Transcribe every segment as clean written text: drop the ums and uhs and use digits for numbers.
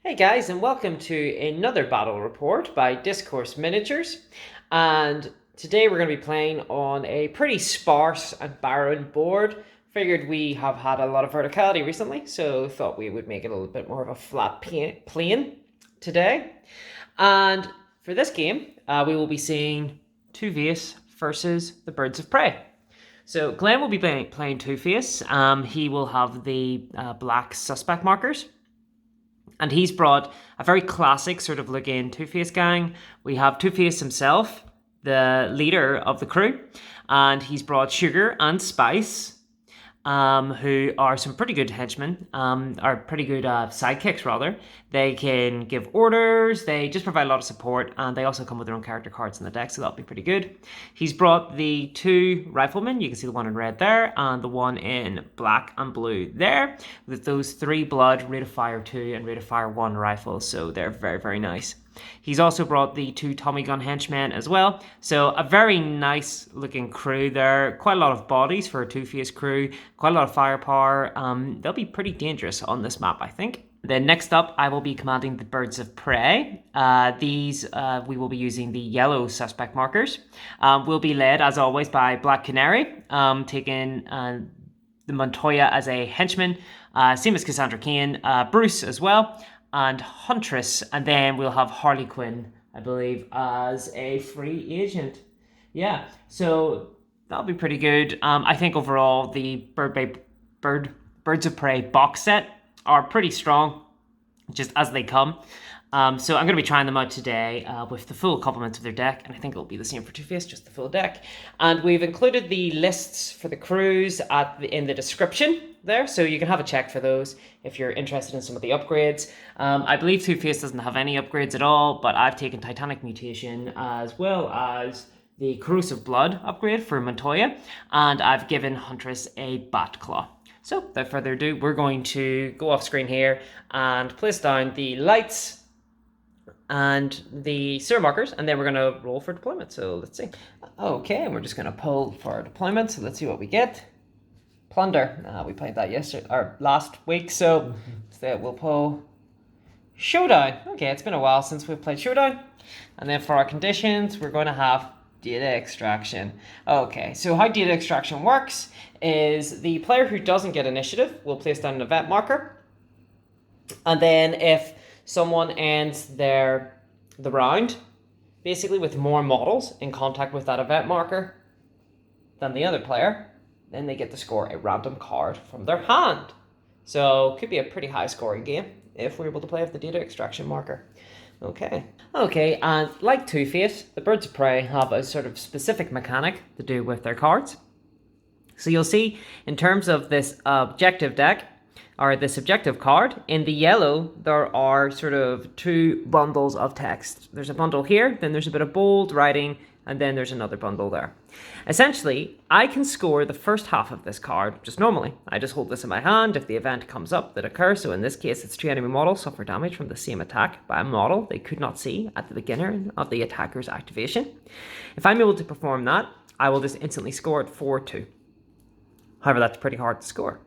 Hey guys, and welcome to another battle report by Discourse Miniatures. And today we're going to be playing on a pretty sparse and barren board. Figured we have had a lot of verticality recently, so thought we would make it a little bit more of a flat plane today. And for this game, we will be seeing Two-Face versus the Birds of Prey. So Glenn will be playing Two-Face. He will have the black suspect markers. And he's brought a very classic sort of looking Two-Face gang. We have Two-Face himself, the leader of the crew, and he's brought Sugar and Spice, who are some pretty good henchmen, are pretty good sidekicks rather. They can give orders, they just provide a lot of support, and they also come with their own character cards in the deck, so that'll be pretty good. He's brought the two riflemen, you can see the one in red there, and the one in black and blue there, with those 3 blood rate of fire 2 and rate of fire 1 rifles, so they're very, very nice. He's also brought the 2 Tommy gun henchmen as well. So a very nice looking crew there. Quite a lot of bodies for a Two-Face crew. Quite a lot of firepower. They'll be pretty dangerous on this map, I think. Then next up, I will be commanding the Birds of Prey. We will be using the yellow suspect markers. We'll be led, as always, by Black Canary, taking the Montoya as a henchman. Same as Cassandra Cain. Bruce as well. And Huntress, and then we'll have Harley Quinn, I believe, as a free agent. Yeah, so that'll be pretty good. I think overall the Birds of Prey box set are pretty strong, just as they come. So I'm going to be trying them out today with the full complement of their deck, and I think it'll be the same for Two-Face, just the full deck. And we've included the lists for the crews in the description there, so you can have a check for those if you're interested in some of the upgrades. I believe Two-Face doesn't have any upgrades at all, but I've taken Titanic Mutation as well as the Corrosive Blood upgrade for Montoya, and I've given Huntress a Bat Claw. So without further ado, we're going to go off screen here and place down the lights and the sewer markers, and then we're going to roll for deployment. So let's see. Okay, and we're just going to pull for deployment. So let's see what we get. Plunder. We played that yesterday or last week, so we'll pull Showdown. Okay, it's been a while since we've played Showdown. And then for our conditions, we're going to have data extraction. Okay, so how data extraction works is the player who doesn't get initiative will place down an event marker, and then if someone ends the round basically with more models in contact with that event marker than the other player, then they get to score a random card from their hand. So could be a pretty high scoring game if we're able to play with the data extraction marker. Okay, and like Two-Face, the Birds of Prey have a sort of specific mechanic to do with their cards. So you'll see in terms of this objective deck, or this objective card, in the yellow, there are sort of 2 bundles of text. There's a bundle here, then there's a bit of bold writing, and then there's another bundle there. Essentially, I can score the first half of this card just normally. I just hold this in my hand if the event comes up that occurs. So in this case, it's 2 enemy models suffer damage from the same attack by a model they could not see at the beginning of the attacker's activation. If I'm able to perform that, I will just instantly score it 4-2. However, that's pretty hard to score.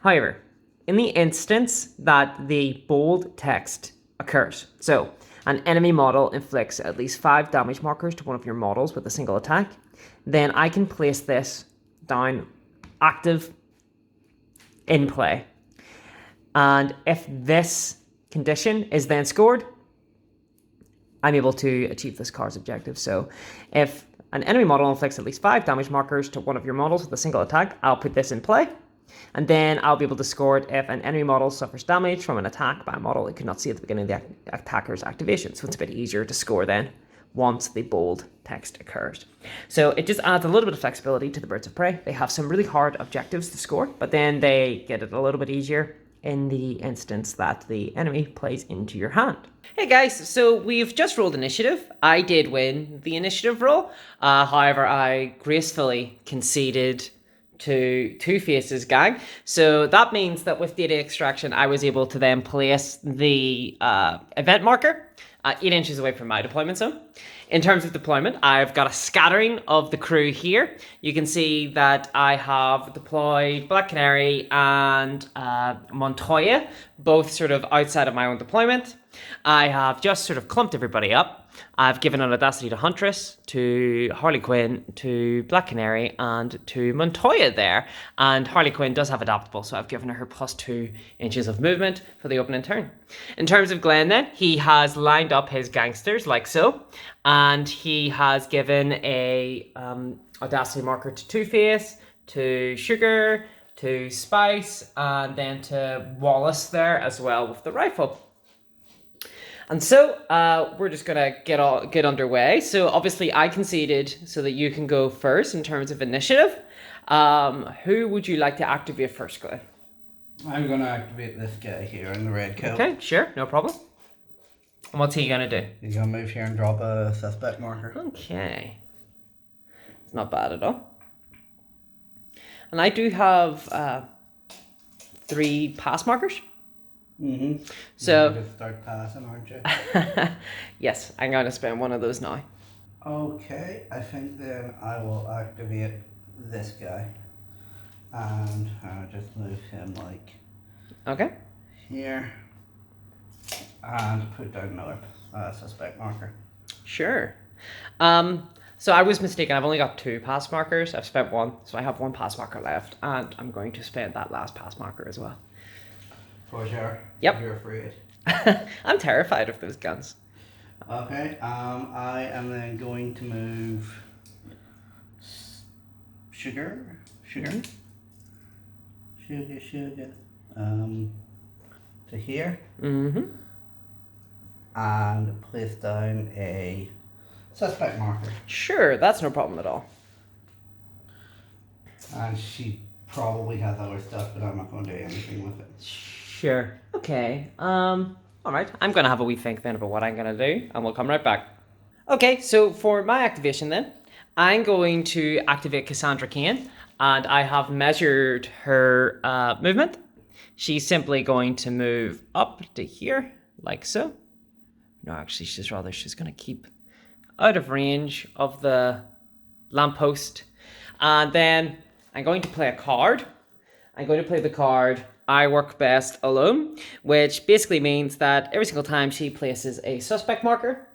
However, in the instance that the bold text occurs, so an enemy model inflicts at least 5 damage markers to one of your models with a single attack, then I can place this down active in play. And if this condition is then scored, I'm able to achieve this card's objective. So if an enemy model inflicts at least 5 damage markers to one of your models with a single attack, I'll put this in play. And then I'll be able to score it if an enemy model suffers damage from an attack by a model it could not see at the beginning of the attacker's activation. So it's a bit easier to score then once the bold text occurs. So it just adds a little bit of flexibility to the Birds of Prey. They have some really hard objectives to score, but then they get it a little bit easier in the instance that the enemy plays into your hand. Hey guys, so we've just rolled initiative. I did win the initiative roll. However, I gracefully conceded to Two Faces gang. So that means that with data extraction, I was able to then place the event marker 8 inches away from my deployment zone. In terms of deployment, I've got a scattering of the crew here. You can see that I have deployed Black Canary and Montoya, both sort of outside of my own deployment. I have just sort of clumped everybody up. I've given an Audacity to Huntress, to Harley Quinn, to Black Canary, and to Montoya there. And Harley Quinn does have adaptable, so I've given her plus 2 inches of movement for the opening turn. In terms of Glenn then, he has lined up his gangsters like so, and he has given a Audacity marker to Two-Face, to Sugar, to Spice, and then to Wallace there as well with the rifle. And so we're just going to get underway. So obviously I conceded so that you can go first in terms of initiative. Who would you like to activate first, Glenn? I'm going to activate this guy here in the red coat. Okay, sure, no problem. And what's he going to do? He's going to move here and drop a suspect marker. Okay. It's not bad at all. And I do have 3 pass markers. Mm-hmm. So you just start passing, aren't you? yes, I'm going to spend one of those now. Okay, I think then I will activate this guy. And I'll just move him like Okay. here. And put down another suspect marker. Sure. So I was mistaken. I've only got 2 pass markers. I've spent 1, so I have 1 pass marker left, and I'm going to spend that last pass marker as well. For sure? Yep. You're afraid? I'm terrified of those guns. Okay, I am then going to move Sugar, Mm-hmm. to here. Mm-hmm. And place down a suspect marker. Sure, that's no problem at all. And she probably has other stuff, but I'm not going to do anything with it. Sure. Okay. All right. I'm going to have a wee think then about what I'm going to do, and we'll come right back. Okay, so for my activation then, I'm going to activate Cassandra Kane, and I have measured her movement. She's simply going to move up to here, like so. No, actually, she's going to keep out of range of the lamppost. And then I'm going to play a card. I'm going to play the card I Work Best Alone, which basically means that every single time she places a suspect marker,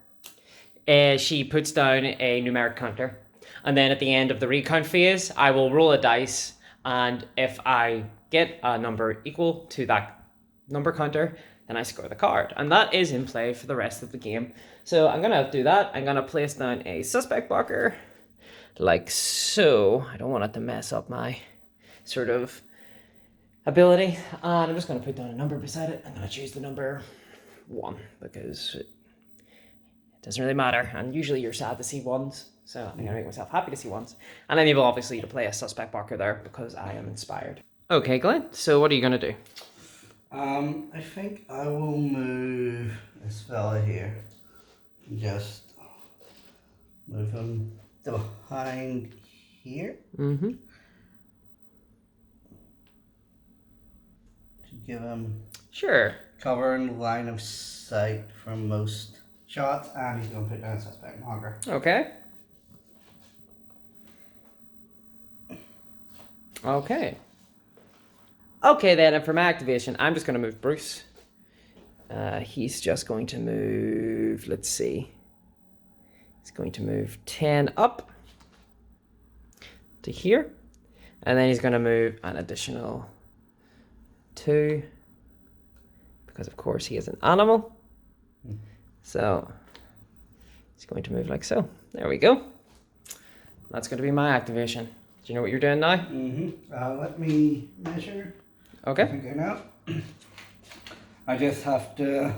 she puts down a numeric counter. And then at the end of the recount phase, I will roll a dice, and if I get a number equal to that number counter, then I score the card. And that is in play for the rest of the game. So I'm going to do that. I'm going to place down a suspect marker, like so. I don't want it to mess up my sort of ability. And I'm just going to put down a number beside it. I'm going to choose the number 1 because it doesn't really matter. And usually you're sad to see 1s. So I'm going to make myself happy to see 1s. And I'm able, obviously, to play a suspect marker there because I am inspired. Okay, Glenn. So what are you going to do? I think I will move this fella here. Just move him to behind here. Mm-hmm. To give him Sure. cover and line of sight from most shots, and he's going to put down a suspect marker. Okay. Okay. Okay then, and for my activation, I'm just going to move Bruce. He's just going to move, let's see. He's going to move 10 up to here. And then he's going to move an additional 2. Because of course he is an animal. So he's going to move like so. There we go. That's going to be my activation. Do you know what you're doing now? Mm-hmm. Let me measure. Okay. I think I know. I just have to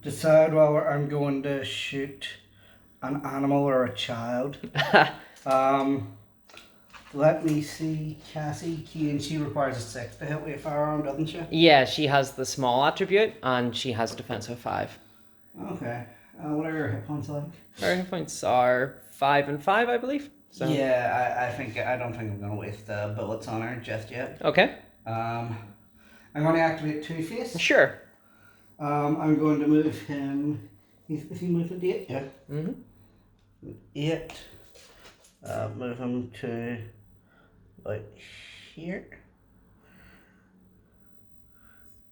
decide whether I'm going to shoot an animal or a child. Let me see. Cassie Keane, she requires a 6 to hit with a firearm, doesn't she? Yeah, she has the small attribute and she has defense of 5. Okay. What are your hit points like? Her hit points are 5 and 5, I believe. So Yeah, I don't think I'm gonna waste bullets on her just yet. okay, I'm going to activate Two-Face. sure. I'm going to move him. Is he moved to 8? Yeah. Mm-hmm. 8. Move him to about here.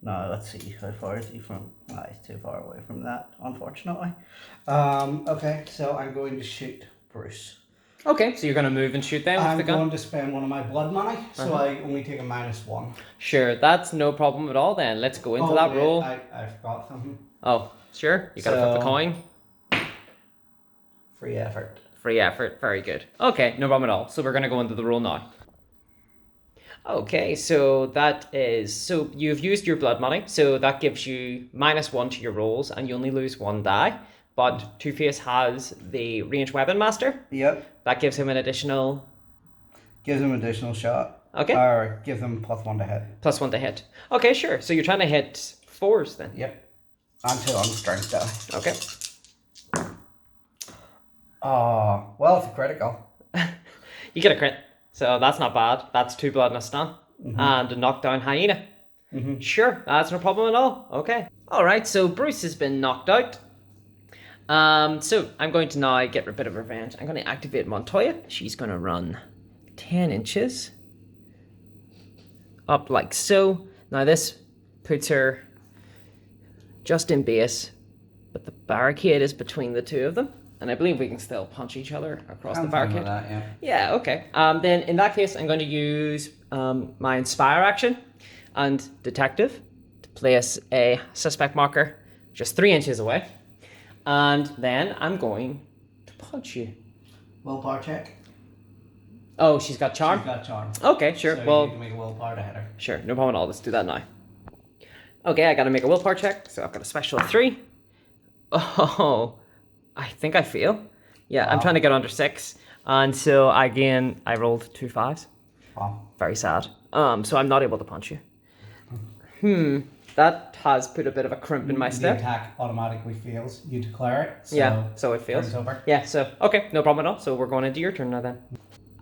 No, let's see, how far is he from? Ah, he's too far away from that, unfortunately. Okay, so I'm going to shoot Bruce. Okay, so you're gonna move and shoot them with I'm the gun. going to spend one of my blood money, so I only take a -1. Sure, that's no problem at all. Then let's go into that wait, roll. I forgot something. Oh, sure. You gotta flip a So- coin. Free effort. Free effort. Very good. Okay, no problem at all. So we're gonna go into the roll now. Okay, so so you've used your blood money, so that gives you -1 to your rolls, and you only lose 1 die. But Two-Face has the ranged weapon master. Yep. That gives him an additional Gives him additional shot. Okay. Or gives him +1 to hit. +1 to hit. Okay, sure. So you're trying to hit 4s then. Yep. Until I'm strength die. Okay. Oh, well, it's a critical. You get a crit, so that's not bad. That's 2 blood and a stun, and a knockdown hyena. Sure, that's no problem at all. Okay. All right. So Bruce has been knocked out. So I'm going to now get a bit of revenge. I'm going to activate Montoya. She's going to run 10 inches up like so. Now this puts her just in base, but the barricade is between the two of them. And I believe we can still punch each other across the barricade. That, yeah. Yeah, okay. Then in that case, I'm going to use my Inspire action and Detective to place a suspect marker just 3 inches away. And then I'm going to punch you. Willpower check. Oh, she's got Charm? She's got charm. Okay, sure. So Well, you can make a willpower to hit her. sure. No problem at all. Let's do that now. Okay, I got to make a willpower check. So I've got a special 3. Oh, I think I fail. Yeah, I'm Wow. trying to get under 6. And so again, I rolled 2 5s. Wow. Very sad. So I'm not able to punch you. That has put a bit of a crimp in my The step. attack automatically fails. You declare it. So Yeah, so it fails. turn's over. Yeah, so, okay, no problem at all. So we're going into your turn now then.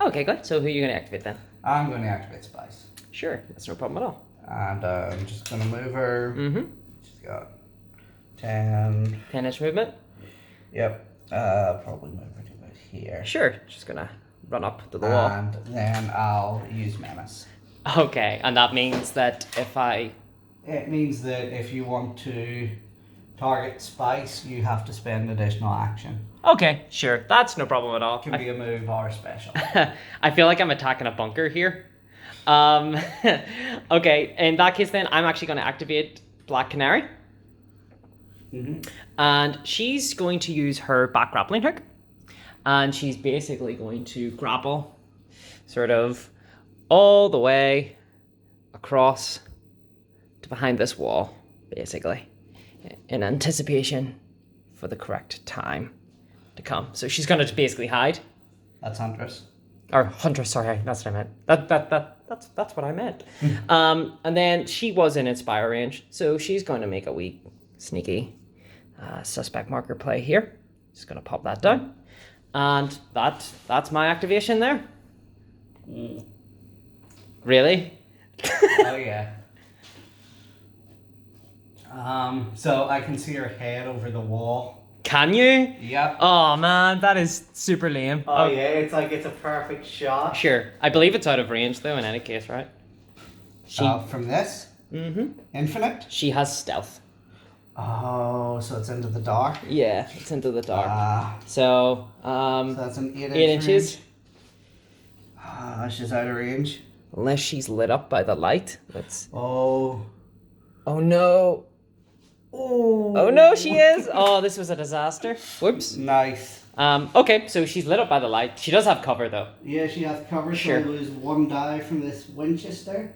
Okay, good. So who are you going to activate then? I'm going to activate Spice. Sure, that's no problem at all. And I'm just going to move her. Mm-hmm. She's got 10. 10-inch movement? Yep. Probably move her to about here. Sure, just going to run up to the wall. And then I'll use Menace. Okay, and that means that if I... It means that if you want to target Spice, you have to spend additional action. Okay, sure, that's no problem at all. Can be a move or a special. I feel like I'm attacking a bunker here. Okay, in that case then, I'm actually going to activate Black Canary. And she's going to use her back grappling hook. And she's basically going to grapple sort of all the way across to behind this wall, basically, in anticipation for the correct time to come. So she's going to basically hide. That's Huntress. Or Huntress, sorry, that's what I meant. That's what I meant. And then she was in Inspire range, so she's going to make a wee sneaky suspect marker play here. Just going to pop that down. And that's my activation there. Really? Oh yeah. So I can see her head over the wall. Can you? Yep. Oh man, that is super lame. Oh yeah, it's like it's a perfect shot. Sure. I believe it's out of range though in any case, right? She From this? Infinite? she has stealth. Oh, so it's into the dark. Yeah, it's into the dark. So So that's an 8 8 inches. She's out of range. Unless she's lit up by the light. Let's Oh. Oh no. Oh no, she is. Oh, this was a disaster. Whoops. Nice. Okay, so she's lit up by the light. She does have cover though. Yeah, she has cover, Sure. so I lose 1 die from this Winchester.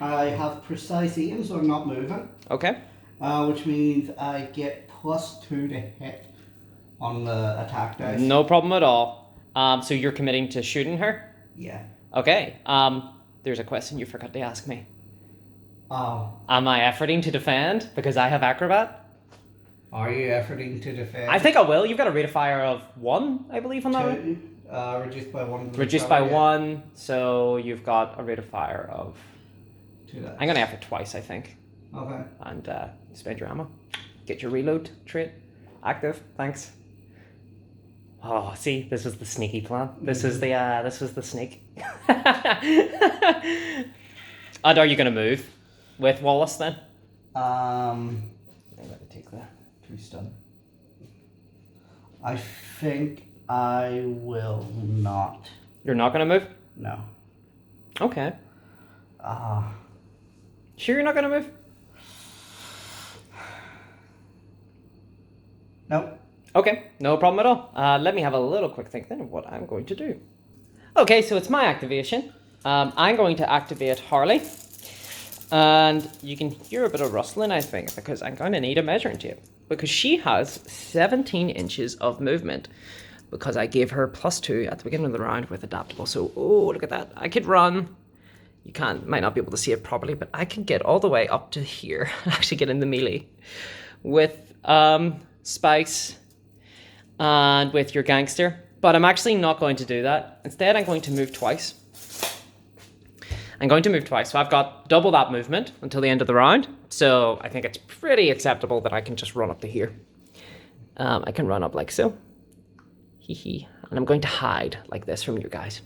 I have precise aim, so I'm not moving. Okay. Which means I get +2 to hit on the attack dice. No problem at all. So you're committing to shooting her? Yeah. Okay. There's a question you forgot to ask me. Oh. Am I efforting to defend because I have acrobat? Are you efforting to defend? I think I will. You've got a rate of fire of 1, I believe, on that one. 2. Reduced by 1. Reduced by 1, so you've got a rate of fire of... 2 dice. I'm going to effort twice, I think. Okay. And spend your ammo. Get your reload trait active. Thanks. Oh, see, this was the sneaky plan. This was the sneak. And are you going to move with Wallace then? I'm going to take the 2 stun. I think I will not. You're not going to move? No. Okay. Sure you're not going to move? Nope. Okay, no problem at all. Let me have a little quick think then of what I'm going to do. Okay, so it's my activation. I'm going to activate Harley. And you can hear a bit of rustling, I think, because I'm going to need a measuring tape. Because she has 17 inches of movement. Because I gave her +2 at the beginning of the round with adaptable. So, oh, look at that. I could run. You might not be able to see it properly, but I can get all the way up to here. Actually get in the melee. With Spice and with your gangster. But I'm actually not going to do that. Instead, I'm going to move twice. I'm going to move twice. So I've got double that movement until the end of the round. So I think it's pretty acceptable that I can just run up to here. I can run up like so. Hee. And I'm going to hide like this from you guys.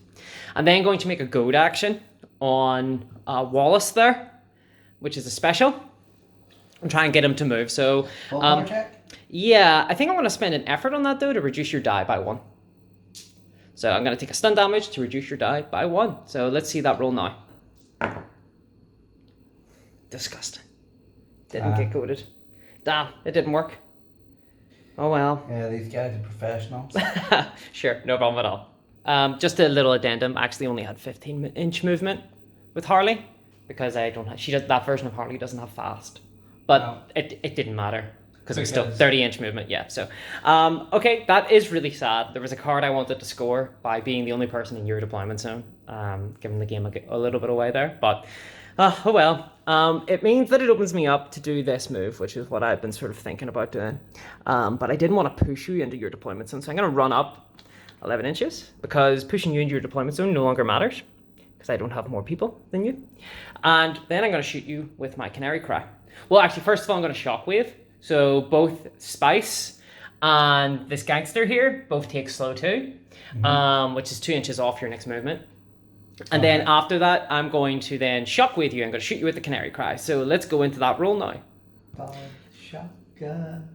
I'm then going to make a goad action on Wallace there, which is a special. And try and get him to move. So check? Yeah, I think I want to spend an effort on that though to reduce your die by 1. So I'm going to take a stun damage to reduce your die by 1. So let's see that roll now. Disgusting. Didn't get goaded. Damn, it didn't work. Oh well. Yeah, these guys are professionals. Sure, no problem at all. Just a little addendum. I actually only had 15-inch movement with Harley because that version of Harley doesn't have fast. But no. It didn't matter because it was still 30-inch movement. Yeah. So, okay, that is really sad. There was a card I wanted to score by being the only person in your deployment zone, giving the game a little bit away there. But oh well. It means that it opens me up to do this move, which is what I've been sort of thinking about doing. But I didn't want to push you into your deployment zone, so I'm going to run up 11 inches because pushing you into your deployment zone no longer matters because I don't have more people than you. And then I'm going to shoot you with my Canary Cry. Well, actually, first of all, I'm going to Shockwave. So both Spice and this gangster here both take slow 2, which is 2 inches off your next movement. And then after that, I'm going to then Shockwave you. I'm going to shoot you with the Canary Cry. So let's go into that roll now. Shotgun.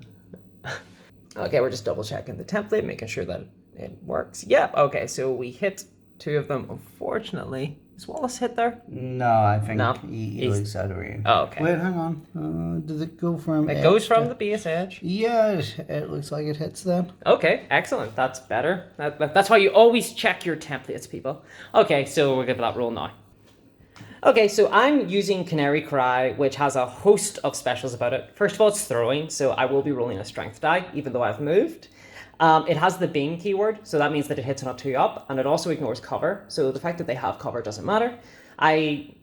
Okay, we're just double checking the template, making sure that it works. Yep, okay, so we hit 2 of them. Unfortunately, is Wallace hit there? No, I think he looks out of range. Oh, okay. Wait, hang on. Does it go from It goes from the base edge. Yeah, it looks like it hits them. Okay, excellent. That's better. That's why you always check your templates, people. Okay, so we'll give that roll now. Okay, so I'm using Canary Cry, which has a host of specials about it. First of all, it's throwing, so I will be rolling a strength die, even though I've moved. It has the beam keyword, so that means that it hits on a 2-up, and it also ignores cover, so the fact that they have cover doesn't matter. I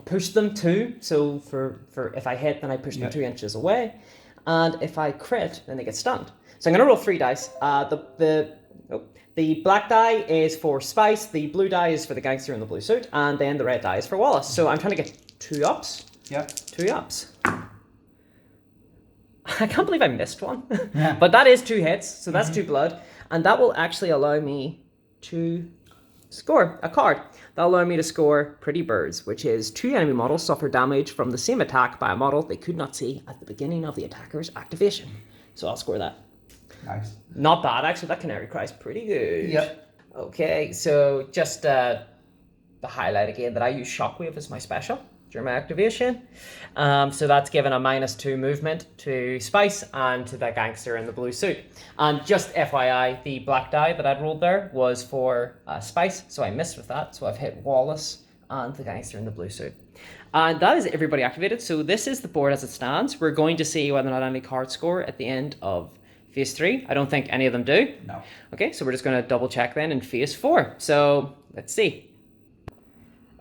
push them 2, so for if I hit, then I push them 2 inches away, and if I crit, then they get stunned. So I'm going to roll 3 dice. The black die is for Spice, the blue die is for the gangster in the blue suit, and then the red die is for Wallace. So I'm trying to get 2 ups. Yeah. 2 ups. I can't believe I missed one. Yeah. But that is 2 hits, so that's 2 blood. And that will actually allow me to score a card. That'll allow me to score Pretty Birds, which is 2 enemy models suffer damage from the same attack by a model they could not see at the beginning of the attacker's activation. So I'll score that. Nice. Not bad, actually. That Canary Cry is pretty good. Yep. Okay, so just the highlight again that I use Shockwave as my special during my activation. So that's given a -2 movement to Spice and to the gangster in the blue suit. And just FYI, the black die that I'd rolled there was for Spice, so I missed with that. So I've hit Wallace and the gangster in the blue suit. And that is everybody activated. So this is the board as it stands. We're going to see whether or not any cards score at the end of Phase 3. I don't think any of them do. No. Okay, so we're just going to double check then in Phase 4. So let's see.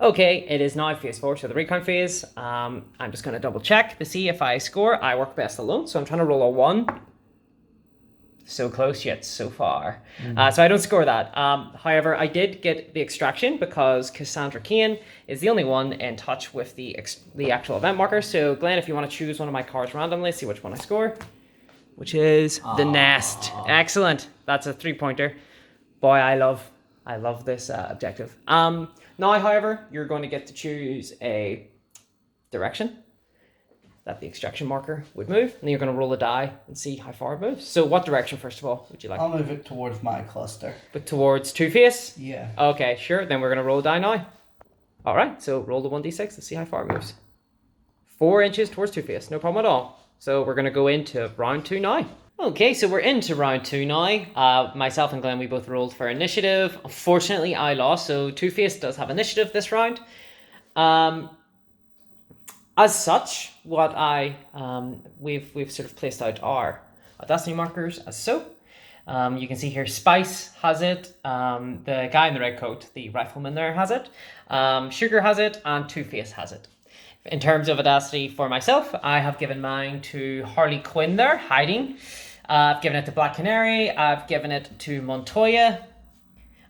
Okay, it is now Phase 4, so the recount phase. I'm just going to double check to see if I score. I work best alone, so I'm trying to roll a 1 So close yet so far. So I don't score that. However, I did get the extraction because Cassandra Kane is the only one in touch with the actual event marker. So Glenn, if you want to choose one of my cards randomly, see which one I score. Which is the nest. Excellent. That's a 3-pointer. Boy, I love this objective. Now, however, you're going to get to choose a direction that the extraction marker would move, and then you're going to roll a die and see how far it moves. So what direction, first of all, would you like? I'll move it towards my cluster. But towards Two-Face? Yeah. Okay, sure. Then we're going to roll a die now. All right, so roll the 1d6 and see how far it moves. 4 inches towards Two-Face, no problem at all. So we're going to go into round 2 now. Okay, so we're into round 2 now. Myself and Glenn, we both rolled for initiative. Unfortunately, I lost, so Two-Face does have initiative this round. As such, what we've sort of placed out our destiny markers as so. You can see here Spice has it, the guy in the red coat, the rifleman there has it, Sugar has it, and Two-Face has it. In terms of audacity for myself, I have given mine to Harley Quinn there, hiding. I've given it to Black Canary, I've given it to Montoya,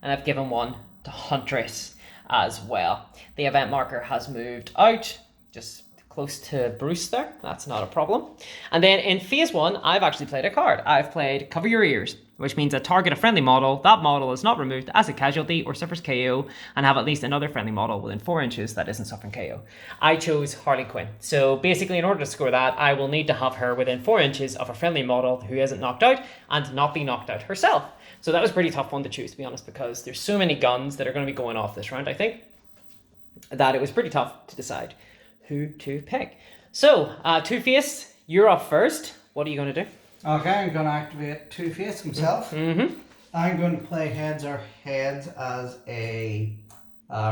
and I've given one to Huntress as well. The event marker has moved out, just close to Bruce there. That's not a problem. And then in phase 1, I've actually played a card. I've played Cover Your Ears, which means that target a friendly model. That model is not removed as a casualty or suffers KO, and have at least another friendly model within 4 inches that isn't suffering KO. I chose Harley Quinn. So basically, in order to score that, I will need to have her within 4 inches of a friendly model who isn't knocked out and not be knocked out herself. So that was a pretty tough one to choose, to be honest, because there's so many guns that are going to be going off this round, I think, that it was pretty tough to decide who to pick. So, Two-Face, you're up first. What are you going to do? Okay, I'm going to activate Two-Face himself. I'm going to play heads as a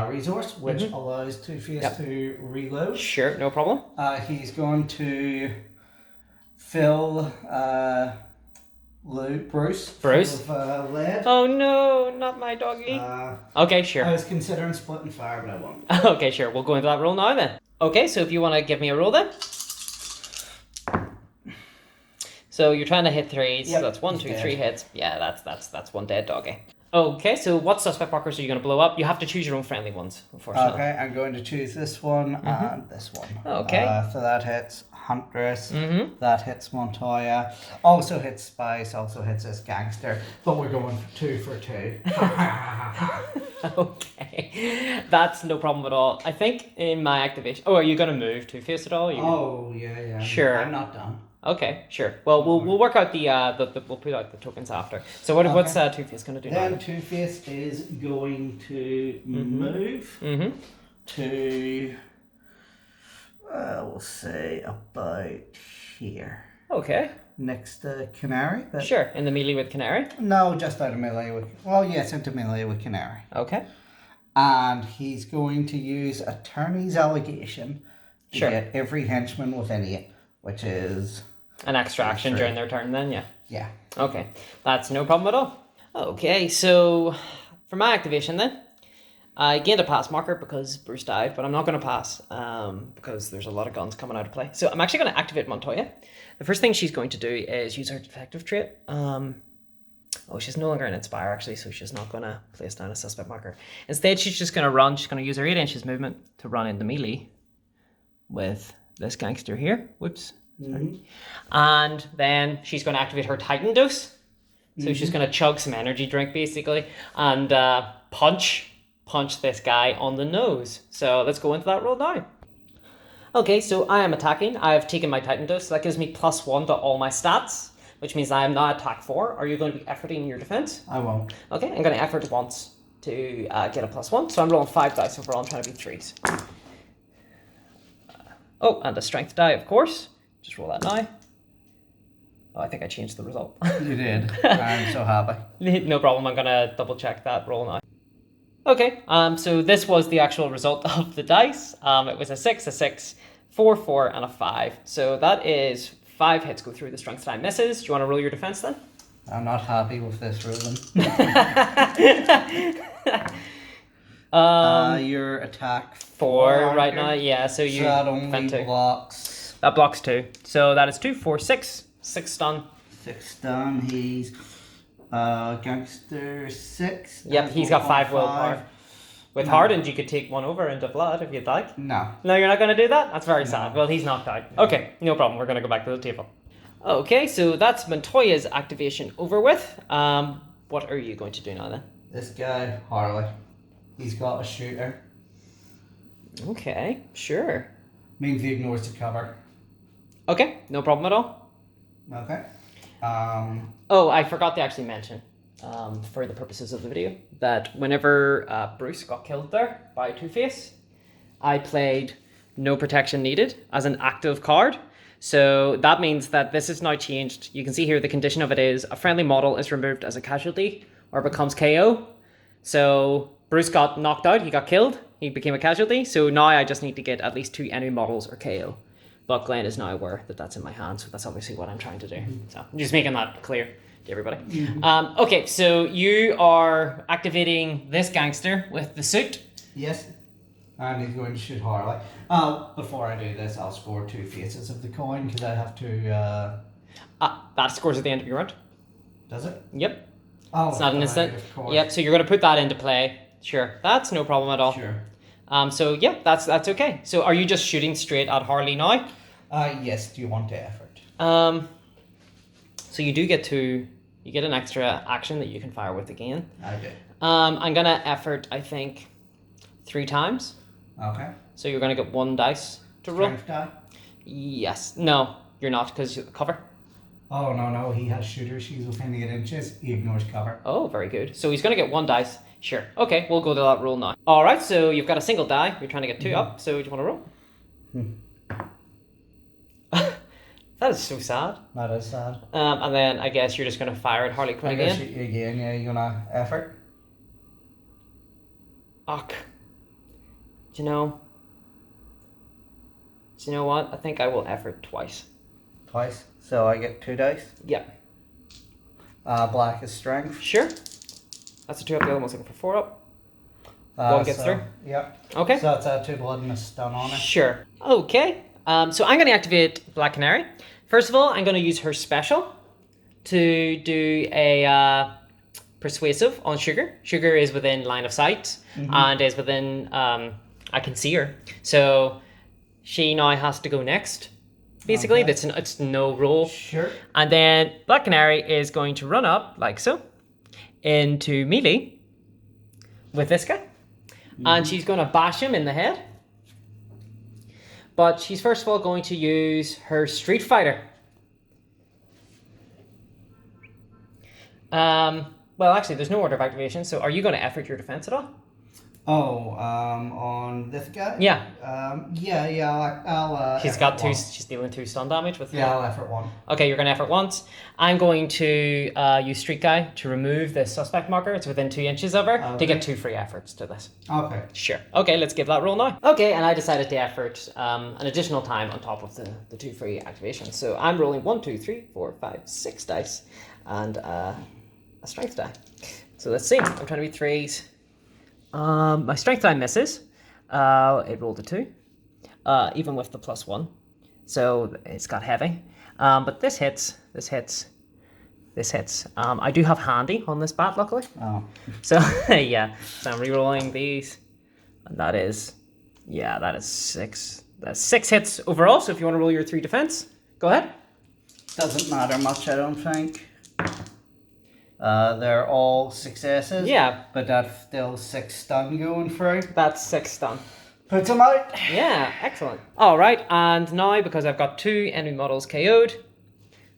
resource, which allows Two-Face to reload. Sure, no problem. He's going to fill Bruce with lead. Oh no, not my doggy. Okay, sure. I was considering splitting fire, but I won't. Okay, sure. We'll go into that roll now then. Okay, so if you want to give me a roll then. So you're trying to hit 3s. Yep, so that's 1, 2, 3 hits. Yeah, that's one dead doggy. Okay, so what suspect markers are you going to blow up? You have to choose your own friendly ones, unfortunately. Okay, I'm going to choose this one and this one. Okay. So that hits Huntress, that hits Montoya, also hits Spice, also hits this gangster, but we're going for 2 for 2. Okay, that's no problem at all. I think in my activation... Oh, are you going to move Two-Face at all? Yeah. Sure. I'm not done. Okay, sure. Well, we'll work out the we'll put out the tokens after. So what's Two-Face going to do now? Then Two-Face is going to move to, we'll say about here. Okay. Next to Canary. But sure, in the melee with Canary? No, just out of melee with... Well, yes, into melee with Canary. Okay. And he's going to use Attorney's Allegation to get every henchman within 8, which is... An extraction during their turn then, yeah? Yeah. Okay, that's no problem at all. Okay, so for my activation then, I gained a pass marker because Bruce died, but I'm not going to pass because there's a lot of guns coming out of play. So I'm actually going to activate Montoya. The first thing she's going to do is use her detective trait. She's no longer an Inspire actually, so she's not going to place down a suspect marker. Instead, she's just going to run. She's going to use her 8 inches movement to run into melee with this gangster here. Whoops. And then she's going to activate her Titan dose. So she's going to chug some energy drink basically and punch this guy on the nose. So let's go into that roll now. Okay, so I am attacking. I have taken my Titan dose. So that gives me +1 to all my stats, which means I am now attack 4. Are you going to be efforting your defense? I won't. Okay, I'm going to effort once to get a +1. So I'm rolling 5 dice overall. I'm trying to beat 3s. And a strength die, of course. Just roll that now. Oh, I think I changed the result. You did. I'm so happy. No problem. I'm going to double check that roll now. Okay, so this was the actual result of the dice. It was a 6, 4, 4, and a 5. So that is 5 hits go through. The strength die misses. Do you want to roll your defense then? I'm not happy with this rolling. Your attack 4 right now. Yeah, so that only blocks. That blocks 2. So that is 2, 4, 6. 6 stun. 6 stun. He's gangster 6. Yep, he's got 5 willpower. With hardened, you could take one over into blood if you'd like. No. No, you're not going to do that? That's very sad. Well, he's knocked out. Okay, no problem. We're going to go back to the table. Okay, so that's Montoya's activation over with. What are you going to do now then? This guy, Harley, he's got a shooter. Okay, sure. Means he ignores the cover. Okay, no problem at all. Okay. Oh, I forgot to actually mention, for the purposes of the video, that whenever Bruce got killed there by Two-Face, I played no protection needed as an active card. So that means that this is now changed. You can see here the condition of it is a friendly model is removed as a casualty or becomes KO. So Bruce got knocked out, he got killed, he became a casualty. So now I just need to get at least 2 enemy models or KO. But Glenn is now aware that that's in my hand, so that's obviously what I'm trying to do. So I'm just making that clear to everybody. Okay, so you are activating this gangster with the suit. Yes. And he's going to shoot Harley. Before I do this, I'll score 2 faces of the coin because I have to. That scores at the end of your round. Does it? Yep. Oh, it's not an instant. Yep. So you're going to put that into play. Sure, that's no problem at all. Sure. So yeah, that's okay. So are you just shooting straight at Harley now? Yes. Do you want the effort? So you do get an extra action that you can fire with again. I do. I'm gonna effort, I think, 3 times. Okay. So you're gonna get 1 dice to roll. Strength die? Yes. No, you're not because you cover. Oh no! He has shooters. He's within 8 inches. He ignores cover. Oh, very good. So he's gonna get 1 dice. Sure. Okay, we'll go to that roll now. All right. So you've got a single die. You're trying to get 2 up. So do you want to roll? That is so sad. That is sad. And then I guess you're just gonna fire at Harley Quinn again. Again, yeah. You gonna effort? Ugh. Do you know what? I think I will effort twice. Twice. So I get 2 dice. Yeah. Black is strength. Sure. That's a 2 up. The other one's looking for 4 up. 1 gets through. Yep. Okay. So that's 2 blood and a stun on it. Sure. Okay. So I'm going to activate Black Canary. First of all, I'm going to use her special to do a persuasive on Sugar. Sugar is within line of sight and is within, I can see her. So she now has to go next. Basically, Okay. it's no roll. Sure. And then Black Canary is going to run up, like so, into melee with this guy. And she's going to bash him in the head. But she's first of all going to use her Street Fighter. Well, actually, there's no order of activation, so are you going to effort your defense at all? Oh, on this guy? Yeah. I'll She's effort got 2, one. she's dealing 2 stun damage with Yeah, I'll effort 1. Okay, you're going to effort once. I'm going to use Street Guy to remove the suspect marker. It's within 2 inches of her to Okay. get 2 free efforts to this. Okay. Sure. Okay, let's give that roll now. Okay, and I decided to effort an additional time on top of the 2 free activations. So I'm rolling 1, 2, 3, 4, 5, 6 dice and a strength die. So let's see. I'm trying to be 3s. My strength die misses. It rolled a 2, even with the +1. So it's got heavy. But this hits. I do have handy on this bat, luckily. Oh. So yeah. So I'm re-rolling these. And that is 6. That's 6 hits overall. So if you want to roll your 3 defense, go ahead. Doesn't matter much, I don't think. They're all successes. Yeah. But that's still 6 stun going through. That's 6 stun. Puts them out. Yeah, excellent. All right, and now because I've got 2 enemy models KO'd,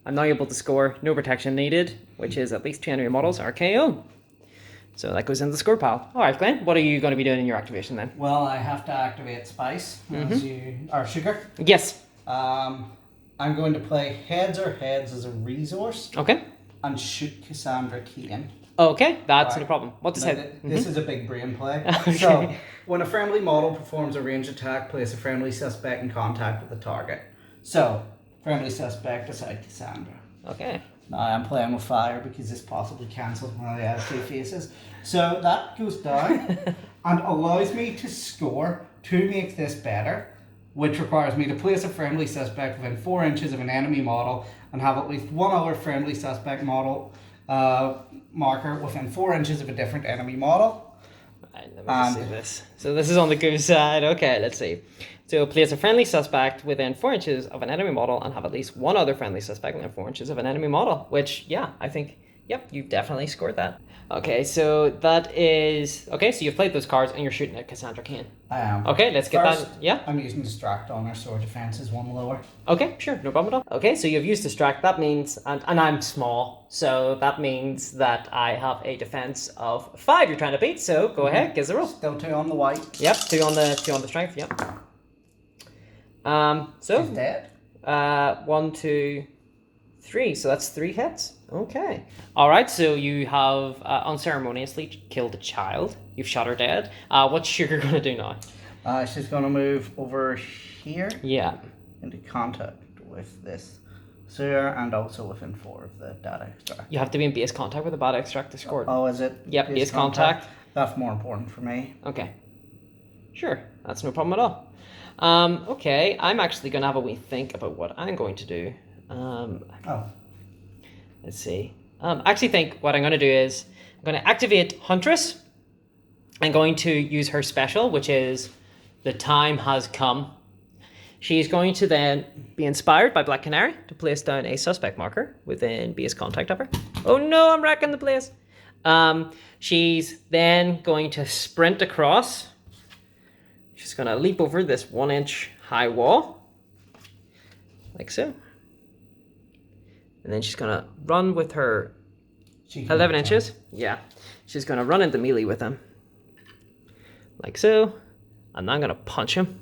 I'm now able to score no protection needed, which is at least 2 enemy models are KO. So that goes in the score pile. All right, Glenn, what are you going to be doing in your activation then? Well, I have to activate Spice, or Sugar. Yes. I'm going to play Heads as a resource Okay. and shoot Cassandra Keaton. Okay, that's Right. no problem. What's Now, this head? This is a big brain play. Okay. So, when a friendly model performs a ranged attack, place a friendly suspect in contact with the target. So, friendly suspect aside Cassandra. Okay. Now I'm playing with fire because this possibly cancelled when I have 2 faces. So that goes down and allows me to score to make this better which requires me to place a friendly suspect within 4 inches of an enemy model and have at least one other friendly suspect model marker within 4 inches of a different enemy model. Right, let me just see this. So this is on the goose side. Okay, let's see. So place a friendly suspect within 4 inches of an enemy model and have at least one other friendly suspect within 4 inches of an enemy model, which, yeah, I think, yep, you've definitely scored that. Okay, so that is... Okay, so you've played those cards and you're shooting at Cassandra Cain. I am. Okay, let's get First, that. Yeah. I'm using Distract on her, so her defense is 1 lower. Okay, sure, no problem at all. Okay, so you've used Distract. That means... And I'm small, so that means that I have a defense of 5 you're trying to beat, so go ahead, give us a roll. Still 2 on the white. Yep, 2 on the strength, yep. So... She's dead. 1, 2, 3, so that's 3 hits. Okay. Alright, so you have unceremoniously killed a child. You've shot her dead. What's Sugar going to do now? She's going to move over here. Yeah. Into contact with this sewer and also within 4 of the data extract. You have to be in base contact with the data extract to score. Oh, is it? Yep, base contact. That's more important for me. Okay. Sure, that's no problem at all. Okay, I'm actually going to have a wee think about what I'm going to do. Let's see. I actually think what I'm going to do is I'm going to activate Huntress. I'm going to use her special, which is the time has come. She's going to then be inspired by Black Canary to place down a suspect marker within base contact of her. Oh no, I'm wrecking the place. She's then going to sprint across. She's going to leap over this 1-inch high wall. Like so. And then she's going to run with her 11 inches. Yeah. She's going to run into melee with him. Like so. And I'm going to punch him.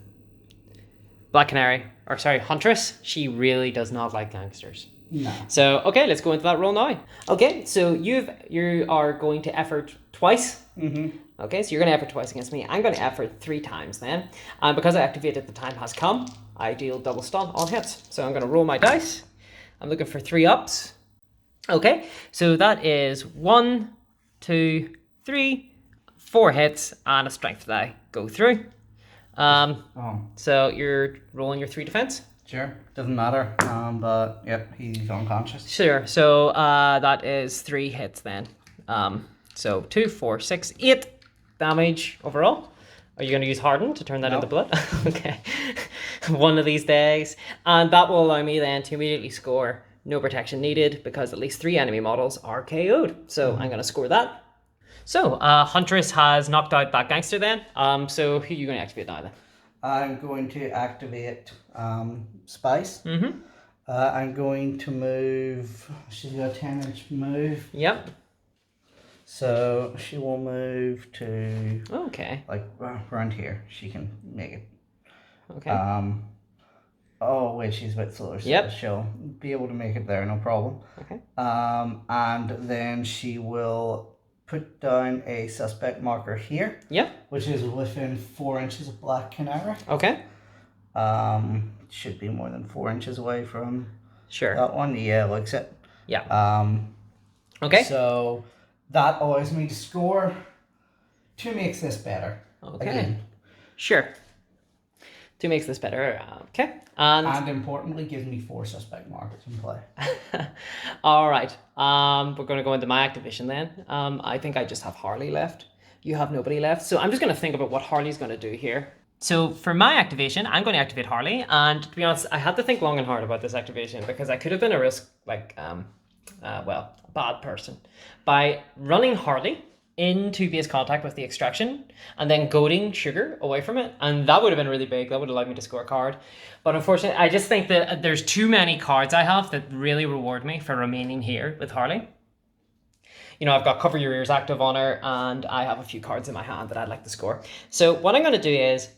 Black Canary, or sorry, Huntress, she really does not like gangsters. No. So, okay, let's go into that roll now. Okay, so you are going to effort twice. Mm-hmm. Okay, so you're going to effort twice against me. I'm going to effort 3 times then. And because I activated the time has come, I deal double stun on hits. So I'm going to roll my dice. I'm looking for 3 ups. Okay, so that is 1, 2, 3, 4 hits and a strength die go through. So you're rolling your 3 defense? Sure, doesn't matter. But yep, he's unconscious. Sure, so that is 3 hits then. So 2, 4, 6, 8 damage overall. Are you going to use Harden to turn that into blood? Okay. One of these days. And that will allow me then to immediately score no protection needed because at least 3 enemy models are KO'd. So I'm going to score that. So Huntress has knocked out that gangster then. So who are you going to activate now then? I'm going to activate Spice. Mm-hmm. I'm going to move. She's got a 10-inch move. Yep. So she will move to like around here. She can make it. Okay. Oh wait, she's a bit slower. So yep. She'll be able to make it there, no problem. Okay. And then she will put down a suspect marker here. Yep. Which is within 4 inches of Black Canary. Okay. Should be more than 4 inches away from sure that one. Yeah, likes it. Yeah. Okay. So that allows me to score 2 makes this better. Okay. Again. Sure. 2 makes this better. Okay. And importantly, gives me 4 suspect markers in play. All right. We're going to go into my activation then. I think I just have Harley left. You have nobody left. So I'm just going to think about what Harley's going to do here. So for my activation, I'm going to activate Harley. And to be honest, I had to think long and hard about this activation because I could have been a risk, a bad person. By running Harley into base contact with the extraction and then goading Sugar away from it. And that would have been really big. That would have allowed me to score a card. But unfortunately, I just think that there's too many cards I have that really reward me for remaining here with Harley. You know, I've got Cover Your Ears active on her and I have a few cards in my hand that I'd like to score. So what I'm going to do is